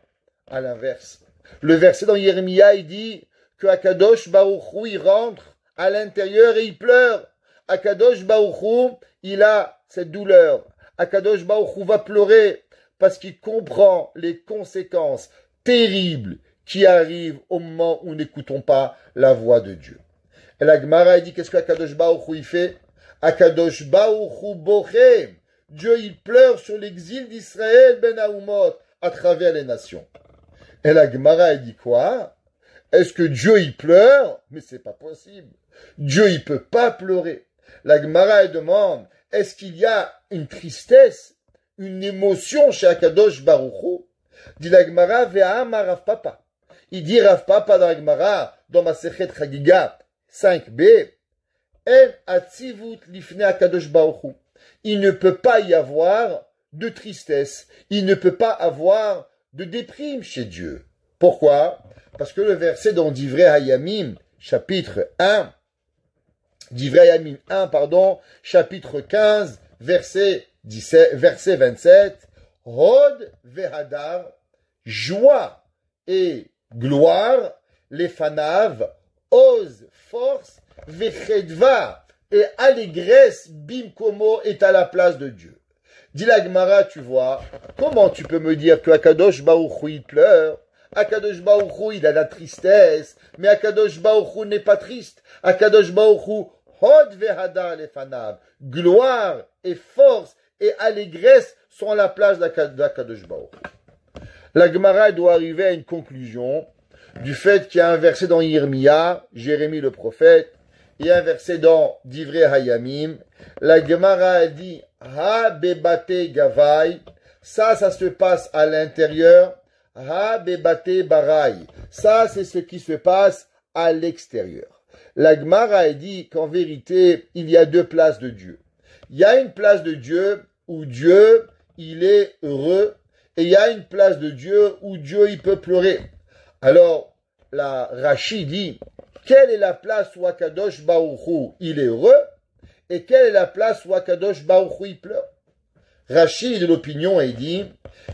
à l'inverse. Le verset dans Yirmia, il dit que Akadosh Baruch Hu, il rentre à l'intérieur et il pleure. Akadosh Baruch Hu, il a cette douleur. Akadosh Baruch Hu va pleurer parce qu'il comprend les conséquences terribles qui arrivent au moment où nous n'écoutons pas la voix de Dieu. Et la Gemara dit qu'est-ce qu'Akadosh Baruch Hu il fait? Akadosh Baruch Hu bochem. Dieu il pleure sur l'exil d'Israël ben Haumot à travers les nations. Et la Gemara dit quoi? Est-ce que Dieu il pleure? Mais c'est pas possible. Dieu il peut pas pleurer. La Gemara demande, est-ce qu'il y a une tristesse, une émotion chez Akadosh Baruch Hu? Dit la Gemara, ve'ama Rav Papa. Il dit Rav Papa dans la Gemara, dans Masechet Chagiga 5b, en atzivut lifnei Akadosh Baruch Hu. Il ne peut pas y avoir de tristesse. Il ne peut pas avoir de déprime chez Dieu. Pourquoi? Parce que le verset dans Divrei Hayamim, chapitre 1, chapitre 15, verset verset 27, Hod vehadar, joie et gloire, les fanav, ose, force, vechedva, et allégresse, bimkomo, est à la place de Dieu. Dit la Gemara, tu vois, comment tu peux me dire que Akadosh Baruch Hu, il pleure? Akadosh Baruch Hu, il a la tristesse, mais Akadosh Baruch Hu n'est pas triste. Akadosh Baruch Hu, Hod vehadar lefanav, gloire et force et allégresse sont à la place d'Akadosh Baruch Hu. La Gemara doit arriver à une conclusion du fait qu'il y a un verset dans Yirmiya, Jérémie le prophète, il y a un verset dans Divrei Hayamim. La Gemara a dit Ha bebate gavai, ça se passe à l'intérieur. Ha bebate barai, ça c'est ce qui se passe à l'extérieur. La Gemara a dit qu'en vérité, il y a deux places de Dieu. Il y a une place de Dieu où Dieu, il est heureux, et il y a une place de Dieu où Dieu, il peut pleurer. Alors, la Rashi dit, quelle est la place où Akadosh Baruch Hu, il est heureux, et quelle est la place où Akadosh Baruch Hu, il pleure? Rashi de l'opinion, il dit,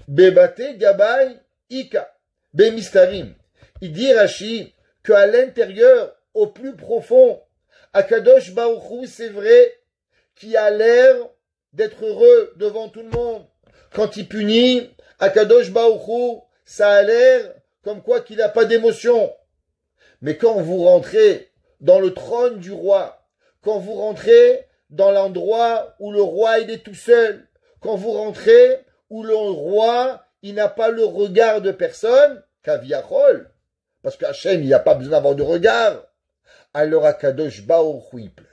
Bebate Gabai Ika, Bemistarim. Il dit, Rashi, qu'à l'intérieur, au plus profond, Akadosh Baruch Hu, c'est vrai, qui a l'air d'être heureux devant tout le monde. Quand il punit, Akadosh Baruch Hu, ça a l'air comme quoi qu'il n'a pas d'émotion. Mais quand vous rentrez dans le trône du roi, quand vous rentrez dans l'endroit où le roi il est tout seul, quand vous rentrez où le roi il n'a pas le regard de personne, Kaviachol, parce qu'Hachem il n'y a pas besoin d'avoir de regard, alors Akadosh Baruch Hu il pleure.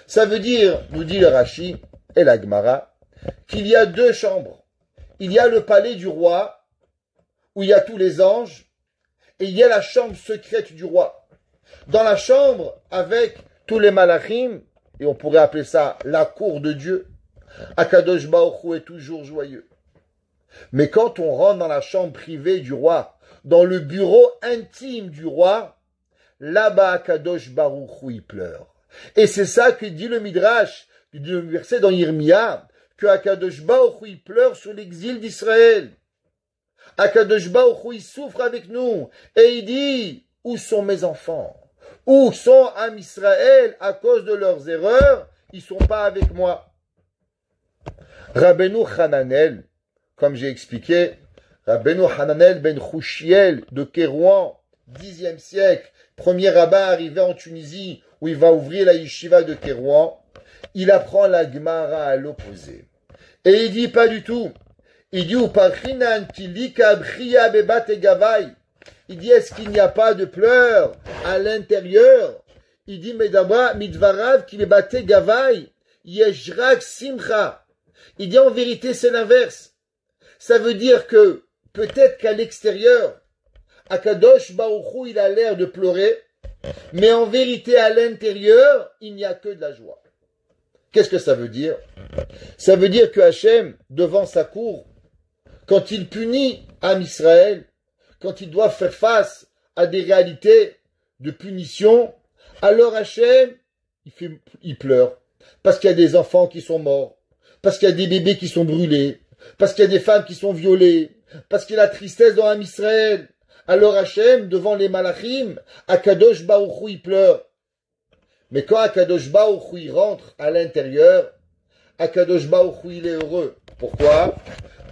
Ça veut dire, nous dit le Rashi et la Gemara, qu'il y a deux chambres. Il y a le palais du roi, où il y a tous les anges, et il y a la chambre secrète du roi. Dans la chambre, avec tous les malachim, et on pourrait appeler ça la cour de Dieu, Akadosh Baruch Hu est toujours joyeux. Mais quand on rentre dans la chambre privée du roi, dans le bureau intime du roi, là-bas Akadosh Baruch Hu il pleure. Et c'est ça que dit le Midrash, le verset dans Yirmiya, que Akadosh Baruch Hu il pleure sur l'exil d'Israël. Akadosh Baruch Hu il souffre avec nous et il dit, où sont mes enfants? Où sont Am Israël à cause de leurs erreurs? Ils sont pas avec moi. Rabbeinu Hananel, comme j'ai expliqué, Rabbeinu Hananel ben Chouchiel de Kérouan, 10e siècle, premier rabbin arrivé en Tunisie, où il va ouvrir la yeshiva de Kérouan, il apprend la Gemara à l'opposé. Et il dit pas du tout. Il dit, il dit, est-ce qu'il n'y a pas de pleurs à l'intérieur? Il dit, mais d'abord, midvarav ki bebate gavai, yeshrak simcha. Il dit, en vérité, c'est l'inverse. Ça veut dire que, peut-être qu'à l'extérieur, Akadosh Baruch Hu, il a l'air de pleurer, mais en vérité, à l'intérieur, il n'y a que de la joie. Qu'est-ce que ça veut dire? Ça veut dire que Hachem, devant sa cour, quand il punit Am Israël, quand il doit faire face à des réalités de punition, alors Hachem, il pleure. Parce qu'il y a des enfants qui sont morts, parce qu'il y a des bébés qui sont brûlés, parce qu'il y a des femmes qui sont violées, parce qu'il y a la tristesse dans Am Israël. Alors Hachem, devant les malachim, Akadosh Baruch Hu, il pleure. Mais quand Akadosh Baruch Hu, il rentre à l'intérieur, Akadosh Baruch Hu, il est heureux. Pourquoi?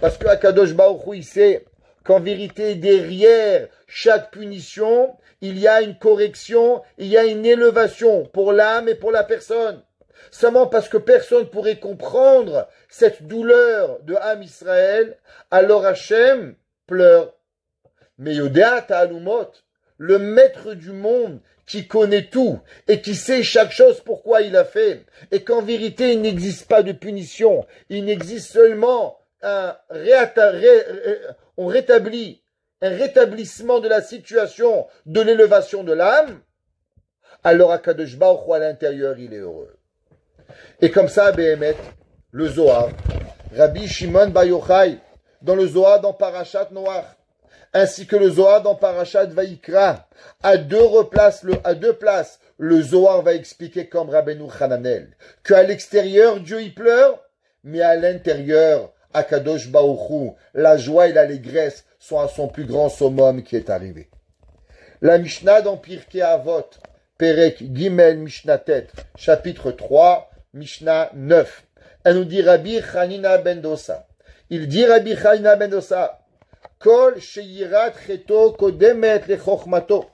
Parce que Akadosh Baruch Hu, il sait qu'en vérité, derrière chaque punition, il y a une correction, il y a une élévation pour l'âme et pour la personne. Seulement parce que personne pourrait comprendre cette douleur de Am Israël, alors Hachem pleure. Mais Yodéa Ta'alumot, le maître du monde, qui connaît tout et qui sait chaque chose pourquoi il a fait, et qu'en vérité il n'existe pas de punition, il n'existe seulement un rétablissement de la situation, de l'élévation de l'âme, alors Akadosh Baruch Hu à l'intérieur il est heureux. Et comme ça, Béhémet, le Zohar, Rabbi Shimon Bar Yochai, dans le Zohar dans Parashat Noach, ainsi que le Zohar dans Parashat Vayikra, à deux places, le Zohar va expliquer comme Rabbeinu Hananel, qu'à l'extérieur, Dieu y pleure, mais à l'intérieur, Akadosh Baruch Hu, la joie et l'allégresse sont à son plus grand summum qui est arrivé. La Mishnah dans Pirkei Avot, Perek Gimel Mishnatet, chapitre 3, Mishnah 9. Elle nous dit Rabbi Chanina ben Dosa. Il dit Rabbi Chanina ben Dosa, Kol sheyirat cheto kodemet lechochmato.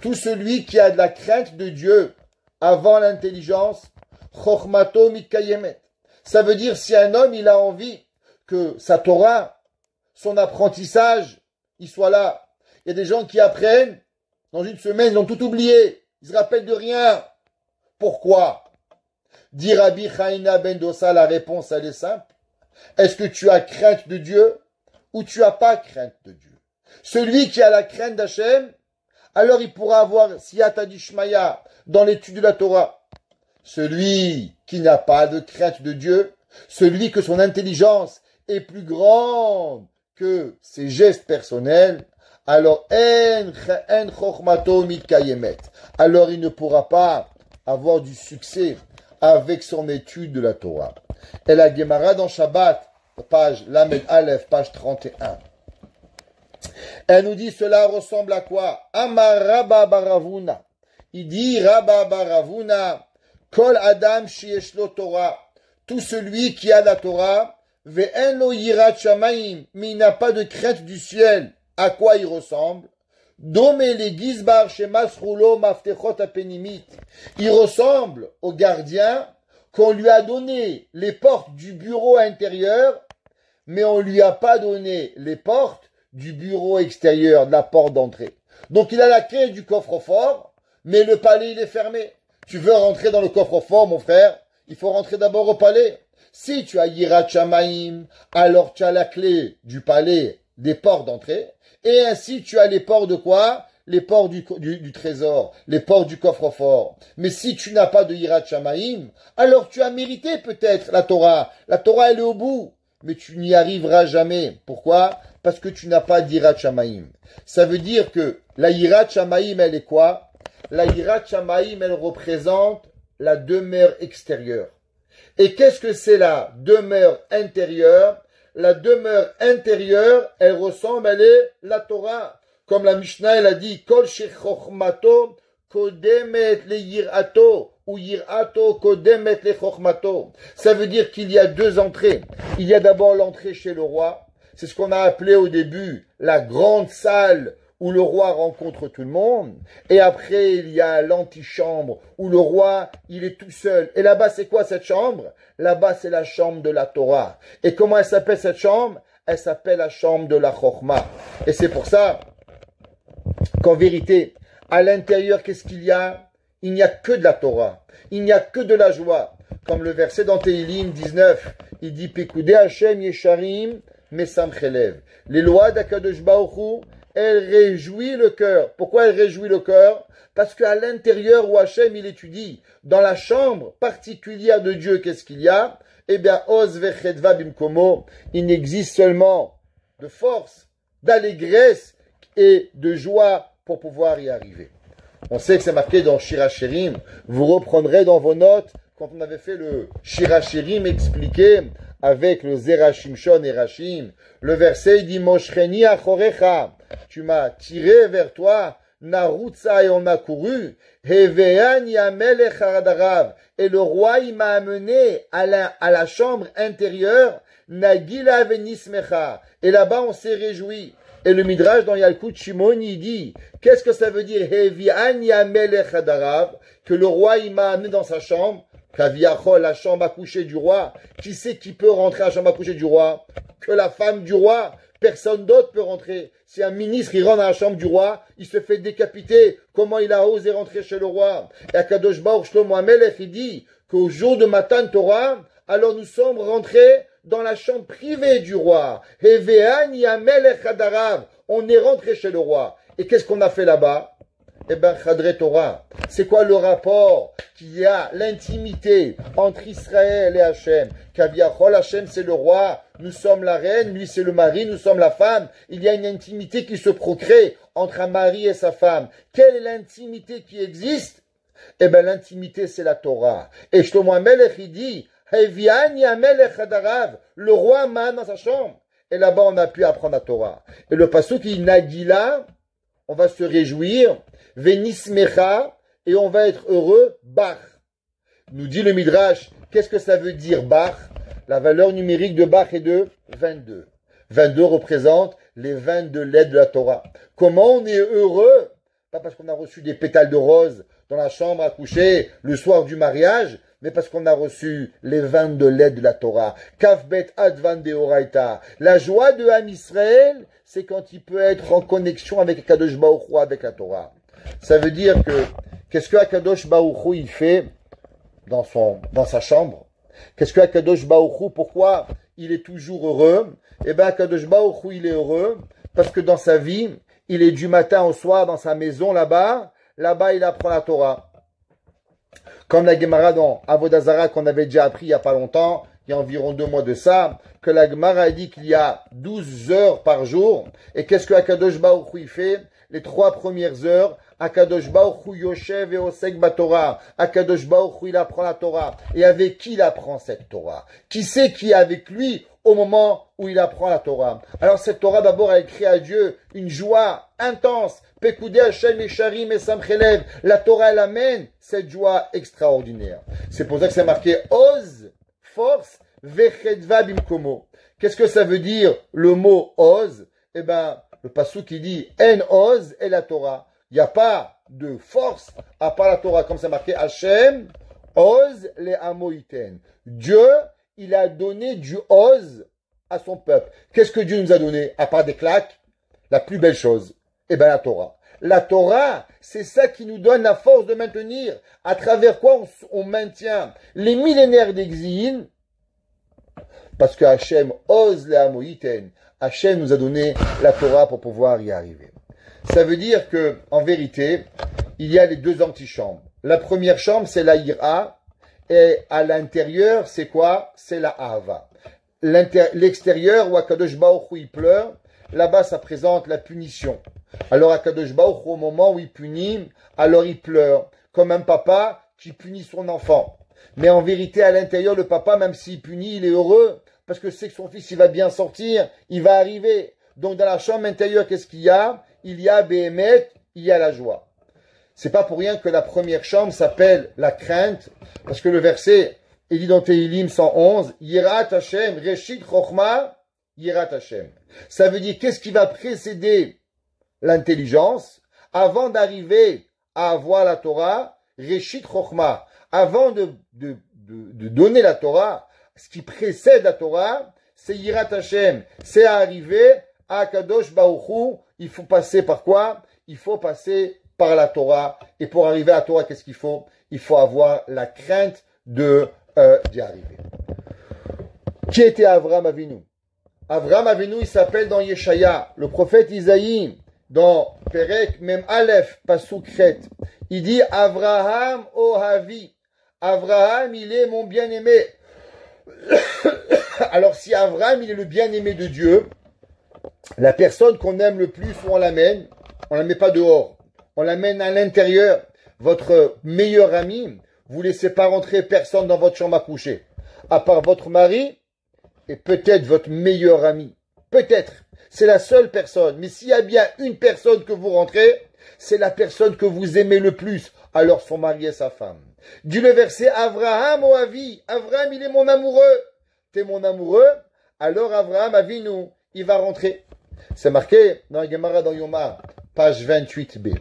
Tout celui qui a de la crainte de Dieu avant l'intelligence, chochmato mitkayemet. Ça veut dire si un homme il a envie que sa Torah, son apprentissage, il soit là. Il y a des gens qui apprennent, dans une semaine, ils ont tout oublié. Ils se rappellent de rien. Pourquoi? Dit Rabbi Chanina ben Dosa, la réponse elle est simple. Est-ce que tu as crainte de Dieu ou tu n'as pas crainte de Dieu? Celui qui a la crainte d'Hachem, alors il pourra avoir siyata d'Ishmaya dans l'étude de la Torah. Celui qui n'a pas de crainte de Dieu, celui que son intelligence est plus grande que ses gestes personnels, alors en chochmato mitkayemet. Alors il ne pourra pas avoir du succès avec son étude de la Torah. Et la Gemara dans Shabbat, page Lamed Aleph, page 31. Elle nous dit cela ressemble à quoi? Amar Rabba Baravuna. Il dit Rabba Baravuna, Kol Adam Shieshlo Torah. Tout celui qui a la Torah, Ve'en lo yirat shamayim, mais il n'a pas de crainte du ciel. À quoi il ressemble? Dome le gizbar shemasrulo maftechot apenimit. Il ressemble au gardien qu'on lui a donné les portes du bureau intérieur, mais on lui a pas donné les portes du bureau extérieur, de la porte d'entrée. Donc il a la clé du coffre-fort, mais le palais il est fermé. Tu veux rentrer dans le coffre-fort, mon frère? Il faut rentrer d'abord au palais. Si tu as Yirat Shamaim, alors tu as la clé du palais, des portes d'entrée, et ainsi tu as les portes de quoi? Les portes du trésor, les portes du coffre-fort. Mais si tu n'as pas de Yirat Shamaim, alors tu as mérité peut-être la Torah. La Torah elle est au bout, mais tu n'y arriveras jamais. Pourquoi? Parce que tu n'as pas d'Yirat Shamaim. Ça veut dire que la Yirat Shamaim elle est quoi? La Yirat Shamaim elle représente la demeure extérieure. Et qu'est-ce que c'est la demeure intérieure? La demeure intérieure, elle ressemble, elle est la Torah. Comme la Mishnah, elle a dit, Kol shechochmato kodemet le yirato, ou yirato kodemet le chochmato. Ça veut dire qu'il y a deux entrées. Il y a d'abord l'entrée chez le roi. C'est ce qu'on a appelé au début la grande salle où le roi rencontre tout le monde, et après il y a l'antichambre où le roi il est tout seul. Et là-bas c'est quoi cette chambre? Là-bas c'est la chambre de la Torah. Et comment elle s'appelle cette chambre? Elle s'appelle la chambre de la Chokhmah. Et c'est pour ça qu'en vérité, à l'intérieur qu'est-ce qu'il y a? Il n'y a que de la Torah, il n'y a que de la joie. Comme le verset dans Tehilim 19, il dit Pekudei Hashem Yesharim Mesam Chelev. Les lois d'Akadosh Baruch Hu, elle réjouit le cœur. Pourquoi elle réjouit le cœur? Parce qu'à l'intérieur où Hachem il étudie, dans la chambre particulière de Dieu, qu'est-ce qu'il y a? Eh bien, Oz vechedva bimkomo, il n'existe seulement de force, d'allégresse et de joie pour pouvoir y arriver. On sait que c'est marqué dans Shir HaShirim. Vous reprendrez dans vos notes, quand on avait fait le Shir HaShirim expliqué, avec le Zerachim Shon et Rachim, le verset il dit Moshcheni achorecha, tu m'as tiré vers toi, Narutza et on a couru, Hevean yamelech haradarav, et le roi il m'a amené à la chambre intérieure, Nagila venismecha, et là-bas on s'est réjoui. Et le Midrash dans Yalkut Shimon il dit, qu'est-ce que ça veut dire Hevean yamelech haradarav, que le roi il m'a amené dans sa chambre? Kaviachol, la chambre à coucher du roi. Qui c'est qui peut rentrer à la chambre à coucher du roi? Que la femme du roi. Personne d'autre peut rentrer. Si un ministre il rentre dans la chambre du roi, il se fait décapiter. Comment il a osé rentrer chez le roi? Et Akadosh Baruch Shlomo HaMelech il dit qu'au jour de Matan Torah, alors nous sommes rentrés dans la chambre privée du roi. Hevean yamelech hadarav. On est rentré chez le roi. Et qu'est-ce qu'on a fait là-bas? Eh bien, Chadre Torah, c'est quoi le rapport qu'il y a, l'intimité entre Israël et Hachem? Kaviachol, Hachem c'est le roi, nous sommes la reine, lui c'est le mari, nous sommes la femme. Il y a une intimité qui se procrée entre un mari et sa femme. Quelle est l'intimité qui existe? Eh bien, l'intimité c'est la Torah. Et Shlomo HaMelech il dit, Heviani amelech hadarav, le roi m'a dans sa chambre. Et là-bas, on a pu apprendre la Torah. Et le pasuk qui Nagila, on va se réjouir, Venismecha, et on va être heureux, Bach. Nous dit le Midrash, qu'est-ce que ça veut dire Bach? La valeur numérique de Bach est de 22. 22 représente les 22 lettres de la Torah. Comment on est heureux? Pas parce qu'on a reçu des pétales de rose dans la chambre à coucher le soir du mariage, mais parce qu'on a reçu les 22 lettres de la Torah. Kafbet Advan de Oraita. La joie de Ham Israël, c'est quand il peut être en connexion avec Kadosh Baruch Hu, avec la Torah. Ça veut dire que, qu'est-ce que Kadosh Baruch Hu, il fait dans sa chambre? Qu'est-ce que Kadosh Baruch Hu, pourquoi il est toujours heureux? Eh bien, Kadosh Baruch Hu, il est heureux parce que dans sa vie, il est du matin au soir dans sa maison là-bas, il apprend la Torah. Comme la Gemara dans Avodah Zarah qu'on avait déjà appris il n'y a pas longtemps, il y a environ 2 mois de ça, que la Gemara dit qu'il y a 12 heures par jour. Et qu'est-ce que Akadosh Baruch Hu fait? Les 3 premières heures, Akadosh Baruch Hu Yoshev et Osek Batorah. Akadosh Baruch Hu, il apprend la Torah. Et avec qui il apprend cette Torah? Qui c'est qui est avec lui au moment où il apprend la Torah? Alors cette Torah d'abord a écrit à Dieu une joie intense. Pekoudé Hashem et Sharim et Samchelev. La Torah elle amène cette joie extraordinaire. C'est pour ça que c'est marqué Oz, force, Vechedva Bimkomo. Qu'est-ce que ça veut dire le mot Oz? Eh ben, le passou qui dit En Oz et la Torah. Il n'y a pas de force à part la Torah, comme c'est marqué Hashem, Oz le Amoïten. Dieu, il a donné du Oz à son peuple. Qu'est-ce que Dieu nous a donné? À part des claques, la plus belle chose, eh bien la Torah. La Torah, c'est ça qui nous donne la force de maintenir. À travers quoi on maintient les millénaires d'exil? Parce que Hachem ose la Moïten. Hachem nous a donné la Torah pour pouvoir y arriver. Ça veut dire que, en vérité, il y a les 2 antichambres. La première chambre, c'est la Ira. Et à l'intérieur, c'est quoi? C'est la Ahava. L'extérieur, où Akadosh Baruch Hu, il pleure, là-bas, ça présente la punition. Alors Akadosh Baruch Hu, au moment où il punit, alors il pleure. Comme un papa qui punit son enfant. Mais en vérité, à l'intérieur, le papa, même s'il punit, il est heureux. Parce que c'est que son fils, il va bien sortir, il va arriver. Donc dans la chambre intérieure, qu'est-ce qu'il y a? Il y a Béhémet, il y a la joie. C'est pas pour rien que la première chambre s'appelle la crainte, parce que le verset est dit dans Tehilim 111, Yirat Hashem, Reshit Chochma, Yirat Hashem. Ça veut dire qu'est-ce qui va précéder l'intelligence avant d'arriver à avoir la Torah, Reshit Chochma. Avant de donner la Torah, ce qui précède la Torah, c'est Yirat Hashem. C'est arriver à Kadosh Baruch Hu. Il faut passer par quoi? Il faut passer par la Torah. Et pour arriver à la Torah, qu'est-ce qu'il faut? Il faut avoir la crainte d'y arriver. Qui était Avraham Avinu? Avraham Avinu, il s'appelle dans Yeshaya, le prophète Isaïe, dans Perek Mem Aleph, Pasuk Chet. Il dit Avraham Ohavi. Avraham, il est mon bien-aimé. Alors si Avraham, il est le bien-aimé de Dieu, la personne qu'on aime le plus, où on la met pas dehors, on l'amène à l'intérieur. Votre meilleur ami, vous laissez pas rentrer personne dans votre chambre à coucher, à part votre mari et peut-être votre meilleur ami. Peut-être, c'est la seule personne. Mais s'il y a bien une personne que vous rentrez, c'est la personne que vous aimez le plus. Alors son mari et sa femme. Dit le verset Avraham Oavi. Avraham, il est mon amoureux. T'es mon amoureux. Alors Avraham Avinu, il va rentrer. C'est marqué dans la Gemara dans Yoma, page 28b.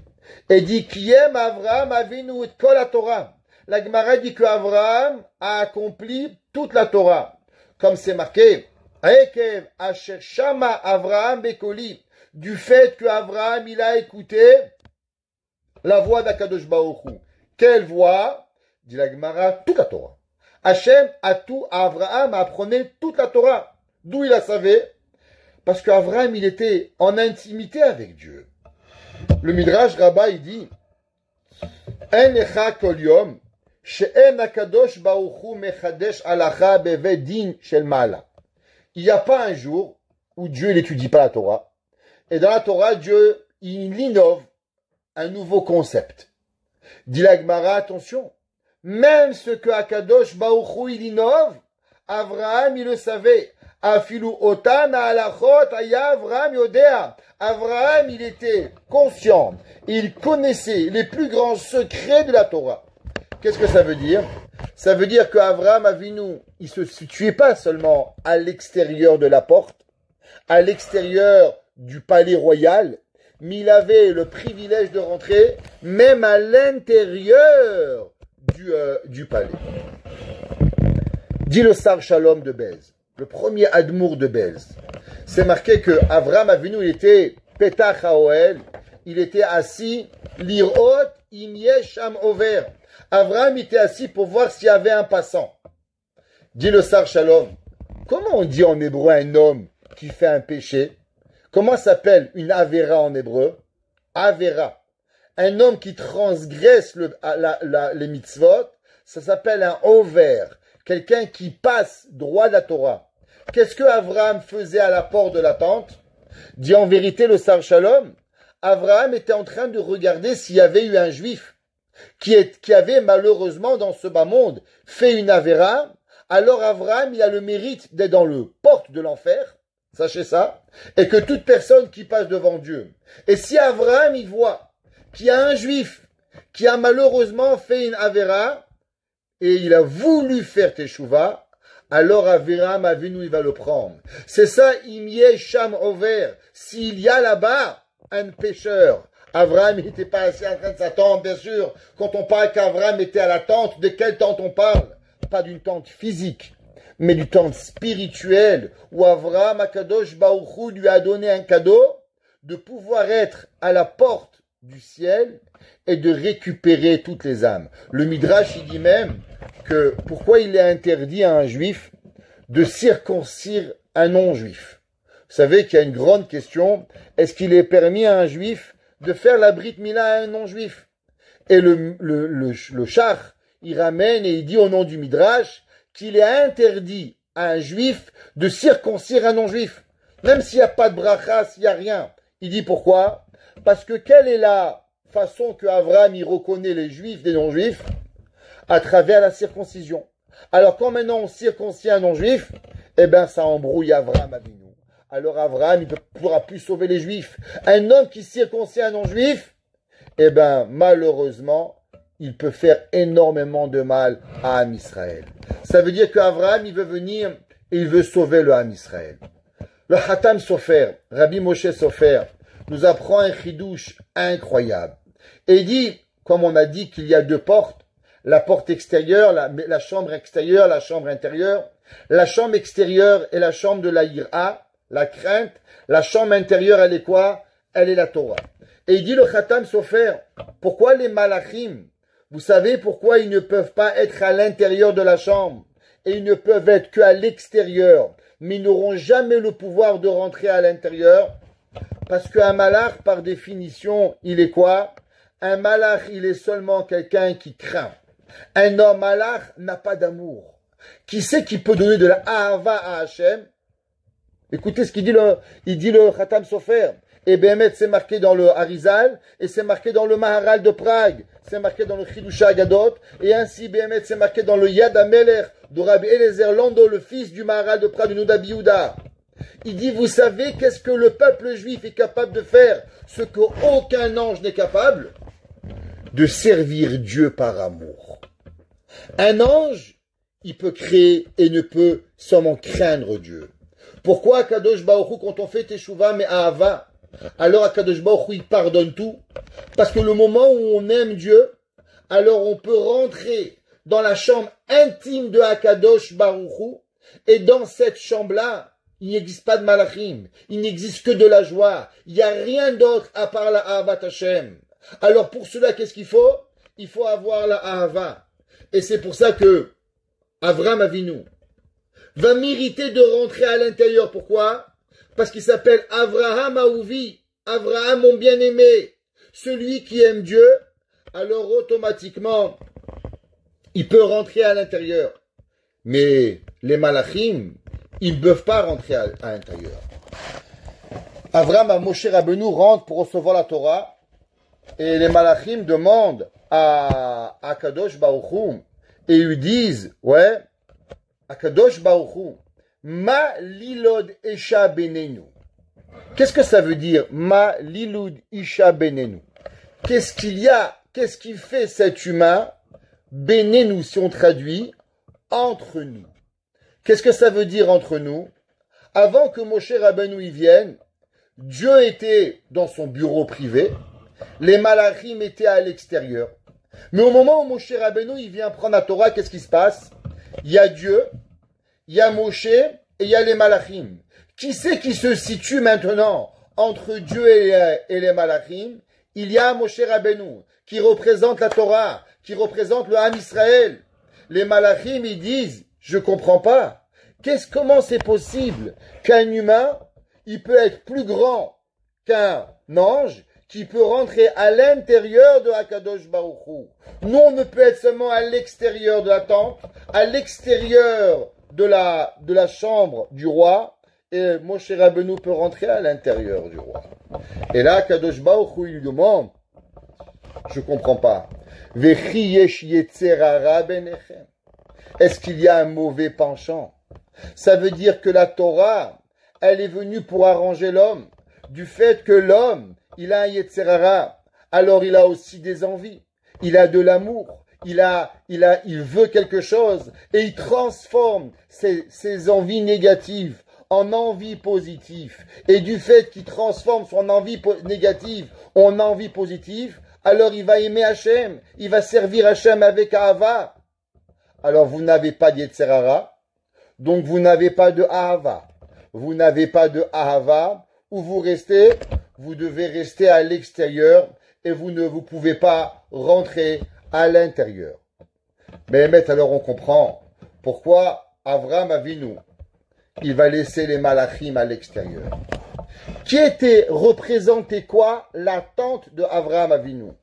Et dit Kiem Avraham Avinu et kol la Torah. La Gemara dit que Avraham a accompli toute la Torah. Comme c'est marqué Ekev Asher Shama Avraham Bekoli. Du fait que Avraham il a écouté la voix d'Akadosh Baruch Hu. Quelle voix? Dit la Gemara, toute la Torah. Hachem a tout, Avraham apprenait toute la Torah. D'où il la savait? Parce qu'Avraham, il était en intimité avec Dieu. Le Midrash Rabbah, il dit, En lecha kol yom, she'en akadosh baruch hu mechadesh alacha beve din shel ma'ala. Il n'y a pas un jour où Dieu n'étudie pas la Torah. Et dans la Torah, Dieu, il innove un nouveau concept. Dit la Gemara, attention, même ce que Akadosh Baruch Hu il innove, Avraham il le savait. Afilu otan halachot aya Avraham yodea. Avraham il était conscient, il connaissait les plus grands secrets de la Torah. Qu'est-ce que ça veut dire? Ça veut dire qu'Avraham Avinu, il se situait pas seulement à l'extérieur de la porte, à l'extérieur du palais royal, mais il avait le privilège de rentrer même à l'intérieur du palais. Dit le Sar Shalom de Belz, le premier Admour de Belz. C'est marqué que Avraham Avinu, il était Petach Haoel, il était assis, Lirot im yesham over. Avraham était assis pour voir s'il y avait un passant. Dit le Sar Shalom, comment on dit en hébreu un homme qui fait un péché? Comment s'appelle une Avera en hébreu? Avera. Un homme qui transgresse les mitzvot, ça s'appelle un over. Quelqu'un qui passe droit de la Torah. Qu'est-ce que Avraham faisait à la porte de la tente? Dit en vérité le Sar Shalom, Avraham était en train de regarder s'il y avait eu un juif qui avait malheureusement dans ce bas monde fait une Avera. Alors Avraham, il a le mérite d'être dans le porte de l'enfer, sachez ça, et que toute personne qui passe devant Dieu. Et si Avraham, il voit qu'il y a un juif qui a malheureusement fait une Avera, et il a voulu faire Teshuvah, alors Avraham Avinu, il va le prendre. C'est ça, Imye Sham Over. S'il y a là-bas un pécheur, Avraham n'était pas assis en train de s'attendre, bien sûr. Quand on parle qu'Avraham était à la tente, de quelle tente on parle? Pas d'une tente physique, mais d'une tente spirituelle, où Avraham Akadosh Baruch Hu lui a donné un cadeau de pouvoir être à la porte du ciel et de récupérer toutes les âmes. Le Midrash, il dit même que pourquoi il est interdit à un juif de circoncire un non-juif. Vous savez qu'il y a une grande question, est-ce qu'il est permis à un juif de faire la Brit Mila à un non-juif? Et le char, il ramène et il dit au nom du Midrash qu'il est interdit à un juif de circoncire un non-juif. Même s'il n'y a pas de bracha, s'il n'y a rien. Il dit pourquoi? Parce que quelle est la façon que Avraham y reconnaît les juifs des non-juifs? À travers la circoncision. Alors quand maintenant on circoncie un non-juif, eh bien ça embrouille Avraham Avinu. Alors Avraham, il ne pourra plus sauver les juifs. Un homme qui circoncie un non-juif, eh bien malheureusement, il peut faire énormément de mal à Am Israël. Ça veut dire qu'Avraham, il veut venir et il veut sauver le Am Israël. Le Hatam Sofer, Rabbi Moshe Sofer, nous apprend un chidouche incroyable. Et il dit, comme on a dit qu'il y a deux portes, la porte extérieure, la chambre extérieure, la chambre intérieure. La chambre extérieure est la chambre de la ira, la crainte. La chambre intérieure, elle est quoi? Elle est la Torah. Et il dit le Khatam Sofer, pourquoi les malachim, vous savez pourquoi ils ne peuvent pas être à l'intérieur de la chambre et ils ne peuvent être qu'à l'extérieur, mais ils n'auront jamais le pouvoir de rentrer à l'intérieur? Parce qu'un malach, par définition, il est quoi? Un malach, il est seulement quelqu'un qui craint. Un homme malach n'a pas d'amour. Qui sait qui peut donner de la ahava à Hachem? Écoutez ce qu'il dit le Khatam Sofer. Et Béhémet, c'est marqué dans le Harizal, et c'est marqué dans le Maharal de Prague, c'est marqué dans le Chidusha Agadot, et ainsi Béhémet, c'est marqué dans le Yad HaMelech de Rabbi Eliezer Lando, le fils du Maharal de Prague, de Nouda Biouda. Il dit, vous savez qu'est-ce que le peuple juif est capable de faire? Ce qu'aucun ange n'est capable? De servir Dieu par amour. Un ange, il peut créer et ne peut seulement craindre Dieu. Pourquoi Kadosh Baruch Hu, quand on fait Teshuvah, mais Ahava, alors à Kadosh Baruch Hu, il pardonne tout? Parce que le moment où on aime Dieu, alors on peut rentrer dans la chambre intime de Akadosh Baruch Hu, et dans cette chambre-là, il n'existe pas de malachim, il n'existe que de la joie, il n'y a rien d'autre à part la Ahavat Hashem. Alors pour cela, qu'est-ce qu'il faut? Il faut avoir la Ahava. Et c'est pour ça que Avraham Avinu va mériter de rentrer à l'intérieur. Pourquoi? Parce qu'il s'appelle Avraham Aouvi, Avraham mon bien-aimé, celui qui aime Dieu. Alors automatiquement, il peut rentrer à l'intérieur. Mais les malachim, ils ne peuvent pas rentrer à l'intérieur. Avraham à Moshe Rabbeinu rentre pour recevoir la Torah. Et les malachim demandent à Kadosh Baruch Hu, Et ils disent, ouais, Akadosh Baruch Hu, Ma lilod isha benenu. Qu'est-ce que ça veut dire, Ma lilud isha benenu? Qu'est-ce qu'il y a, qu'est-ce qui fait cet humain, benenu si on traduit, entre nous? Qu'est-ce que ça veut dire entre nous? Avant que Moshe Rabbeinu y vienne, Dieu était dans son bureau privé, les malachim étaient à l'extérieur. Mais au moment où Moshe Rabbeinu il vient prendre la Torah, qu'est-ce qui se passe? Il y a Dieu, il y a Moshe et il y a les malachim. Qui c'est qui se situe maintenant entre Dieu et les malachim? Il y a Moshe Rabbeinu qui représente la Torah, qui représente le Ham Israël. Les malachim ils disent, je comprends pas. Comment c'est possible qu'un humain, il peut être plus grand qu'un ange qui peut rentrer à l'intérieur de Akadosh Baruch Hu? Nous, on ne peut être seulement à l'extérieur de la tente, à l'extérieur de la chambre du roi, et Moshe Rabbeinu peut rentrer à l'intérieur du roi. Et là, Akadosh Baruch Hu, il lui demande, je comprends pas, Vechi yesh yetzerara benechem. Est-ce qu'il y a un mauvais penchant? Ça veut dire que la Torah, elle est venue pour arranger l'homme. Du fait que l'homme, il a un Yetzerara, alors il a aussi des envies. Il a de l'amour. Il veut quelque chose. Et il transforme ses envies négatives en envie positive. Et du fait qu'il transforme son envie négative en envie positive, alors il va aimer Hachem. Il va servir Hachem avec Ahava. Alors vous n'avez pas de Yetzerara. Donc vous n'avez pas de Ahava. Vous n'avez pas de Ahava, où vous devez rester à l'extérieur et vous pouvez pas rentrer à l'intérieur. Mais alors on comprend pourquoi Avraham Avinu, il va laisser les malachim à l'extérieur. Qui était représenté quoi? La tente de Avraham Avinu.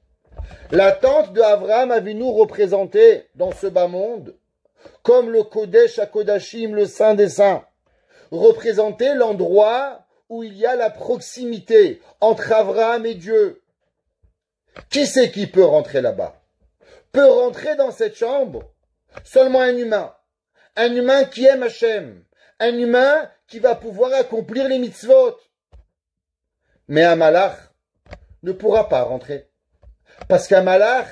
La tente de Avraham Avinu représentait dans ce bas monde comme le Kodesh HaKodashim, le Saint des Saints, représentait l'endroit où il y a la proximité entre Avraham et Dieu. Qui c'est qui peut rentrer là-bas? Peut rentrer dans cette chambre seulement un humain qui aime Hachem, un humain qui va pouvoir accomplir les mitzvot. Mais un malach ne pourra pas rentrer, parce qu'un malach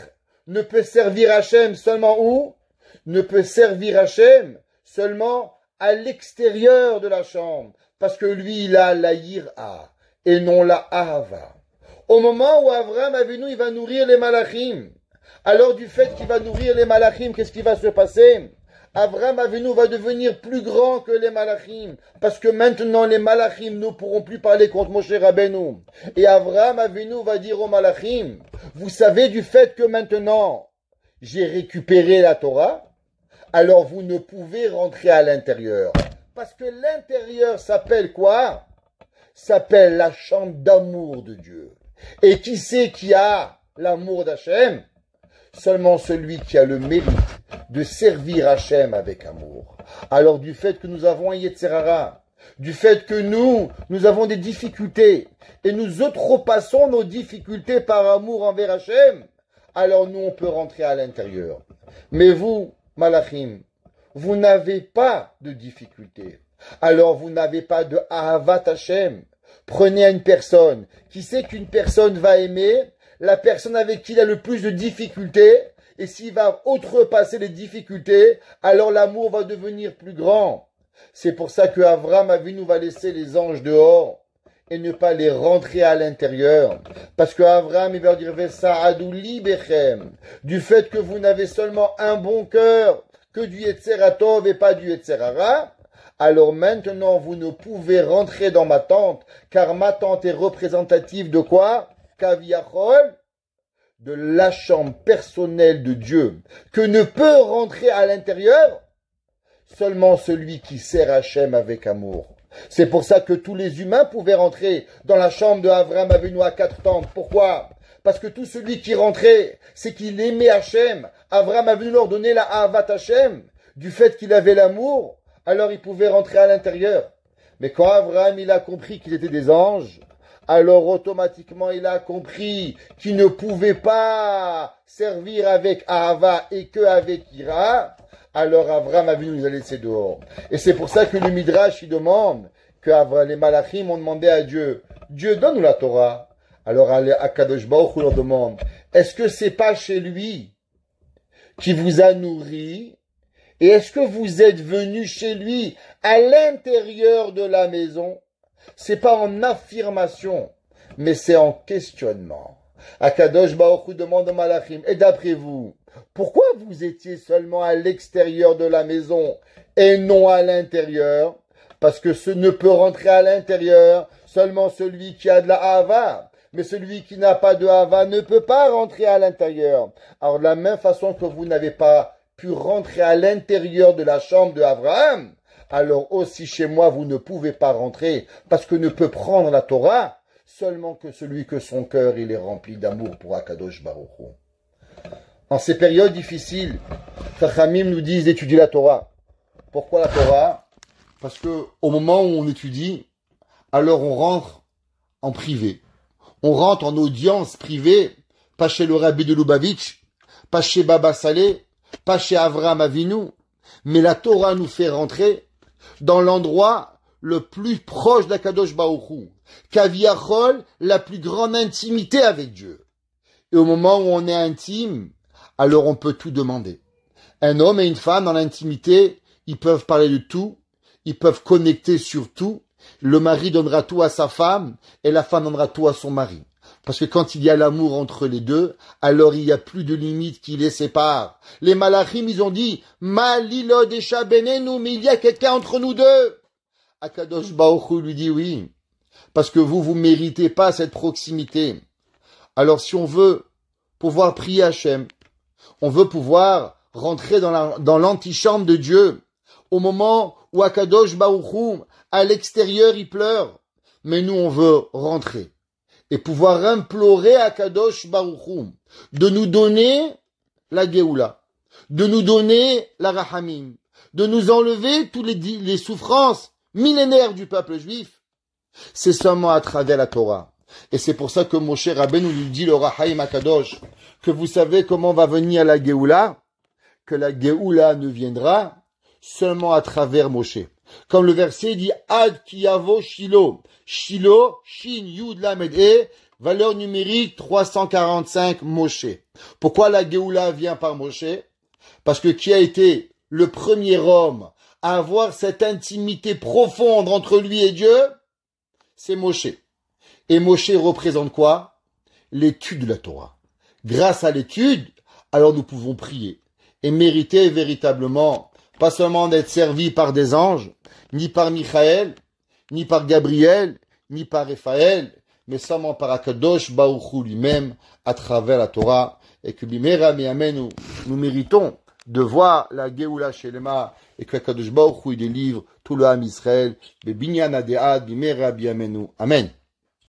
ne peut servir Hachem seulement où? Ne peut servir Hachem seulement à l'extérieur de la chambre, parce que lui, il a la yir'a et non la ahava. Au moment où Avraham Avinu, il va nourrir les malachim, alors du fait qu'il va nourrir les malachim, qu'est-ce qui va se passer? Avraham Avinu va devenir plus grand que les malachim, parce que maintenant les malachim ne pourront plus parler contre Moshe Rabbeinu. Et Avraham Avinu va dire aux malachim, vous savez du fait que maintenant j'ai récupéré la Torah, alors vous ne pouvez rentrer à l'intérieur. Parce que l'intérieur s'appelle quoi? S'appelle la chambre d'amour de Dieu. Et qui c'est qui a l'amour d'Hachem? Seulement celui qui a le mérite de servir Hachem avec amour. Alors du fait que nous avons un Yetzerara, du fait que nous avons des difficultés, et nous outrepassons nos difficultés par amour envers Hachem, alors nous on peut rentrer à l'intérieur. Mais vous, Malachim, vous n'avez pas de difficulté. Alors vous n'avez pas de Ahavat Hashem. Prenez une personne. Qui sait qu'une personne va aimer? La personne avec qui il a le plus de difficultés. Et s'il va outrepasser les difficultés, alors l'amour va devenir plus grand. C'est pour ça que Avraham Avinu va laisser les anges dehors et ne pas les rentrer à l'intérieur. Parce que Avraham, il va dire, Vesa'adu libechem, du fait que vous n'avez seulement un bon cœur, que du Yetzeratov et pas du Yetzerara, alors maintenant vous ne pouvez rentrer dans ma tente, car ma tente est représentative de quoi? Kaviachol, de la chambre personnelle de Dieu, que ne peut rentrer à l'intérieur seulement celui qui sert Hachem avec amour. C'est pour ça que tous les humains pouvaient rentrer dans la chambre de Avraham Avinu à 4 tentes. Pourquoi? Parce que tout celui qui rentrait, c'est qu'il aimait Hachem. Avraham Avinu leur donnait la Ahavat Hachem. Du fait qu'il avait l'amour, alors il pouvait rentrer à l'intérieur. Mais quand Avraham il a compris qu'il était des anges, alors automatiquement il a compris qu'il ne pouvait pas servir avec Ahava et que avec Ira, alors Avraham Avinu nous a laissé dehors. Et c'est pour ça que le Midrash il demande que les Malachim ont demandé à Dieu, Dieu donne-nous la Torah. Alors Akadosh Baruch Hu leur demande, est-ce que c'est pas chez lui qui vous a nourri? Et est-ce que vous êtes venu chez lui à l'intérieur de la maison? C'est pas en affirmation, mais c'est en questionnement. Akadosh Baruch Hu demande aux Malachim, et d'après vous, pourquoi vous étiez seulement à l'extérieur de la maison et non à l'intérieur? Parce que ce ne peut rentrer à l'intérieur seulement celui qui a de la Hava. Mais celui qui n'a pas de Hava ne peut pas rentrer à l'intérieur. Alors de la même façon que vous n'avez pas pu rentrer à l'intérieur de la chambre de Abraham, alors aussi chez moi vous ne pouvez pas rentrer, parce que ne peut prendre la Torah seulement que celui que son cœur il est rempli d'amour pour Akadosh Baruch Hu. En ces périodes difficiles, Chachamim nous disent d'étudier la Torah. Pourquoi la Torah? Parce que au moment où on étudie, alors on rentre en privé. On rentre en audience privée, pas chez le Rabbi de Lubavitch, pas chez Baba Saleh, pas chez Avraham Avinu, mais la Torah nous fait rentrer dans l'endroit le plus proche d'Akadosh Baruch Hu, Kaviachol, la plus grande intimité avec Dieu. Et au moment où on est intime, alors on peut tout demander. Un homme et une femme dans l'intimité, ils peuvent parler de tout, ils peuvent connecter sur tout. Le mari donnera tout à sa femme et la femme donnera tout à son mari. Parce que quand il y a l'amour entre les deux, alors il n'y a plus de limites qui les séparent. Les malachim, ils ont dit, Malilod et Shabenenu, mais il y a quelqu'un entre nous deux. Akadosh Baruch Hu lui dit oui. Parce que vous méritez pas cette proximité. Alors si on veut pouvoir prier Hachem, on veut pouvoir rentrer dans l'antichambre de Dieu, au moment où Akadosh Baruch Hu, à l'extérieur, il pleure. Mais nous, on veut rentrer et pouvoir implorer à Kadosh Baruch Hu de nous donner la Géoula, de nous donner la Rahamim, de nous enlever toutes les souffrances millénaires du peuple juif. C'est seulement à travers la Torah. Et c'est pour ça que Moshe Rabbeinu nous dit le Rahaim Akadosh, que vous savez comment va venir la Géoula, que la Géoula ne viendra seulement à travers Moshe. Comme le verset dit, Ad Kiyavo Shilo. Shilo, Shin, Yud, Lamed, E, valeur numérique 345 Moshe. Pourquoi la Géoula vient par Moshe? Parce que qui a été le premier homme à avoir cette intimité profonde entre lui et Dieu? C'est Moshe. Et Moshe représente quoi? L'étude de la Torah. Grâce à l'étude, alors nous pouvons prier et mériter véritablement pas seulement d'être servis par des anges, ni par Michael, ni par Gabriel, ni par Raphaël, mais seulement par Akadosh Baruch Hu lui-même, à travers la Torah, et que Bimera Meyamenu, nous méritons de voir la Géoula Shelema, et que Akadosh Baruch Hu délivre tout le Ham Israël, Bibinyan Adead, Bimera Biyamenu. Amen.